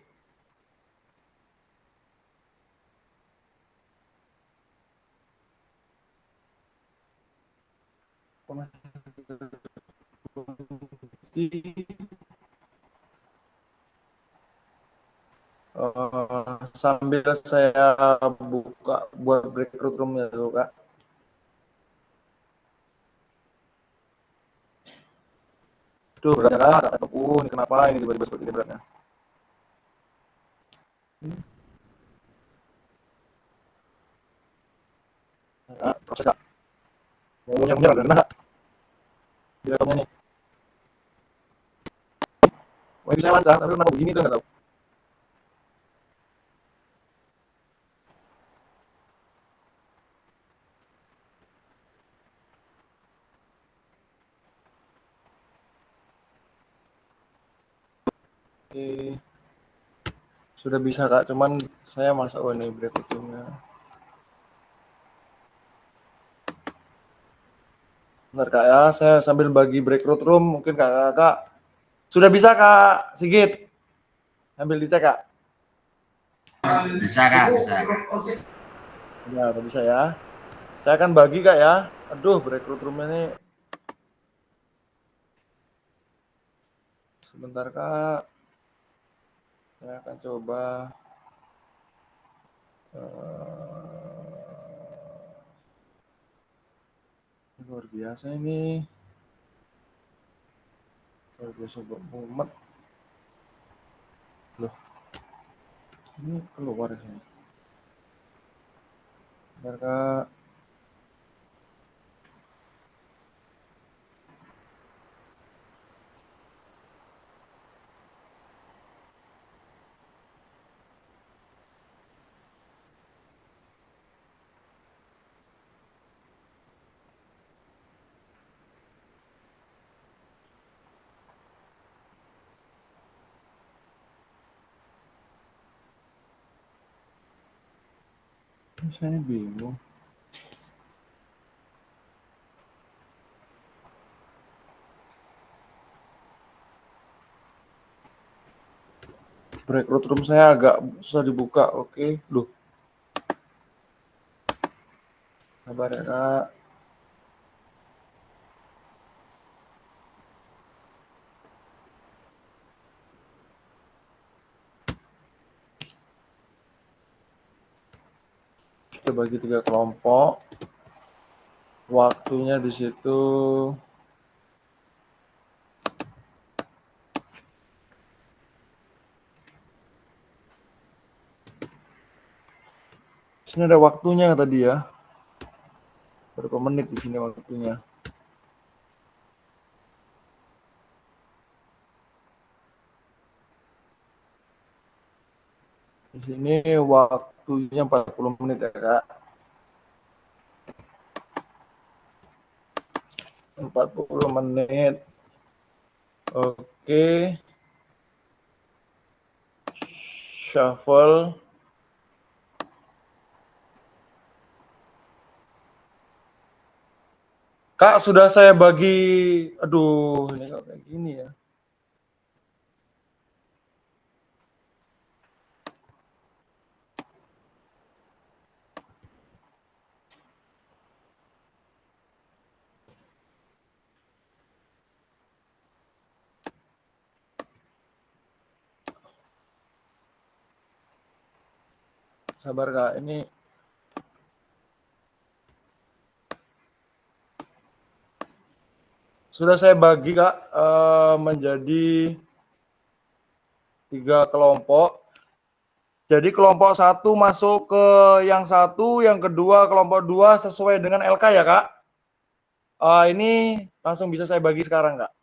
sambil saya buka buat breakout room-nya dulu, Kak. Tuh, beratnya, Kak. Ini kenapa ini tiba-tiba seperti ini beratnya? Kak, proses, Kak. Mau menyerang dari mana, Kak? Di laptopnya nih. Mau bisa lancar, tapi kenapa begini tuh nggak tahu. Oke. Sudah bisa, Kak, cuman saya masuk ini breakout room-nya. Bentar, Kak, ya, saya sambil bagi breakout room, mungkin Kakak sudah bisa, Kak Sigit? Sambil dicek, Kak.
Bisa, Kak, bisa.
Ya, udah bisa ya. Saya akan bagi, Kak, ya. Aduh, breakout room ini. Sebentar, Kak. Saya akan coba. Luar biasa ini. Luar biasa mumet. Loh. Ini keluar sih. Bentar, Kak. Saya bingung. Breakout room saya agak susah dibuka. Oke, loh. Sabar ya, Kak. Kita bagi 3 kelompok. Waktunya di situ sini ada waktunya tadi ya. Berapa menit di sini waktunya? Di sini waktunya 40 menit ya, Kak. 40 menit. Oke. Shuffle. Kak, sudah saya bagi, aduh, ini kok kayak gini ya. Sabar, Kak, ini sudah saya bagi, Kak, menjadi 3 kelompok. Jadi kelompok 1 masuk ke yang 1, yang kedua kelompok 2 sesuai dengan LK ya, Kak. Ini langsung bisa saya bagi sekarang, Kak.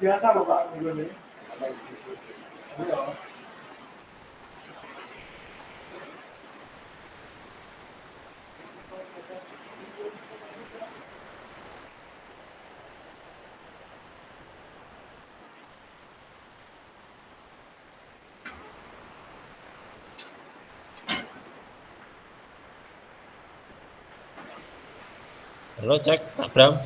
Biasa loh Pak.
Halo, cek Pak Bram.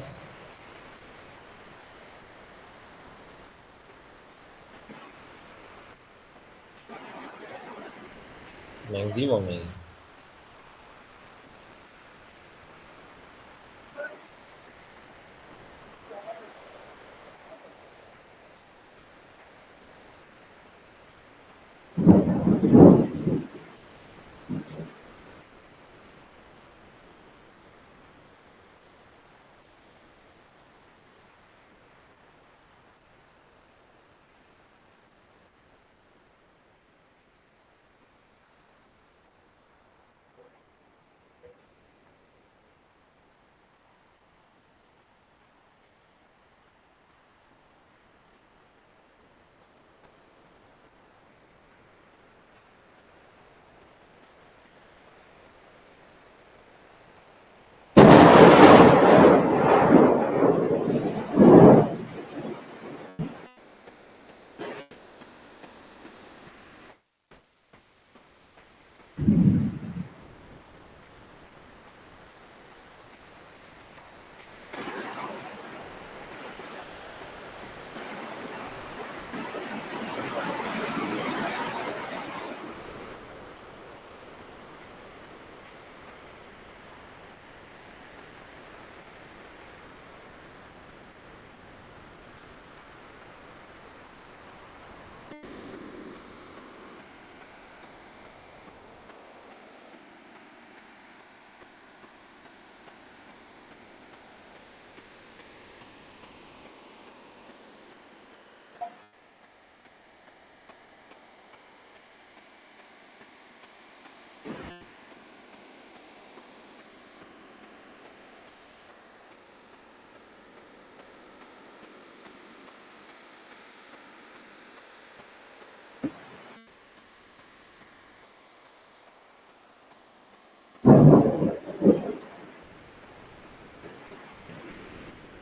Nang ndi wong iki?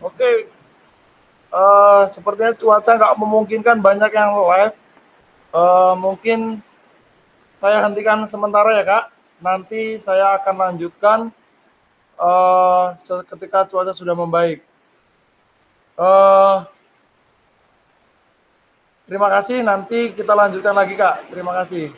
Oke, sepertinya cuaca nggak memungkinkan banyak yang live. Mungkin saya hentikan sementara ya Kak. Nanti saya akan lanjutkan ketika cuaca sudah membaik. Terima kasih, nanti kita lanjutkan lagi Kak. Terima kasih.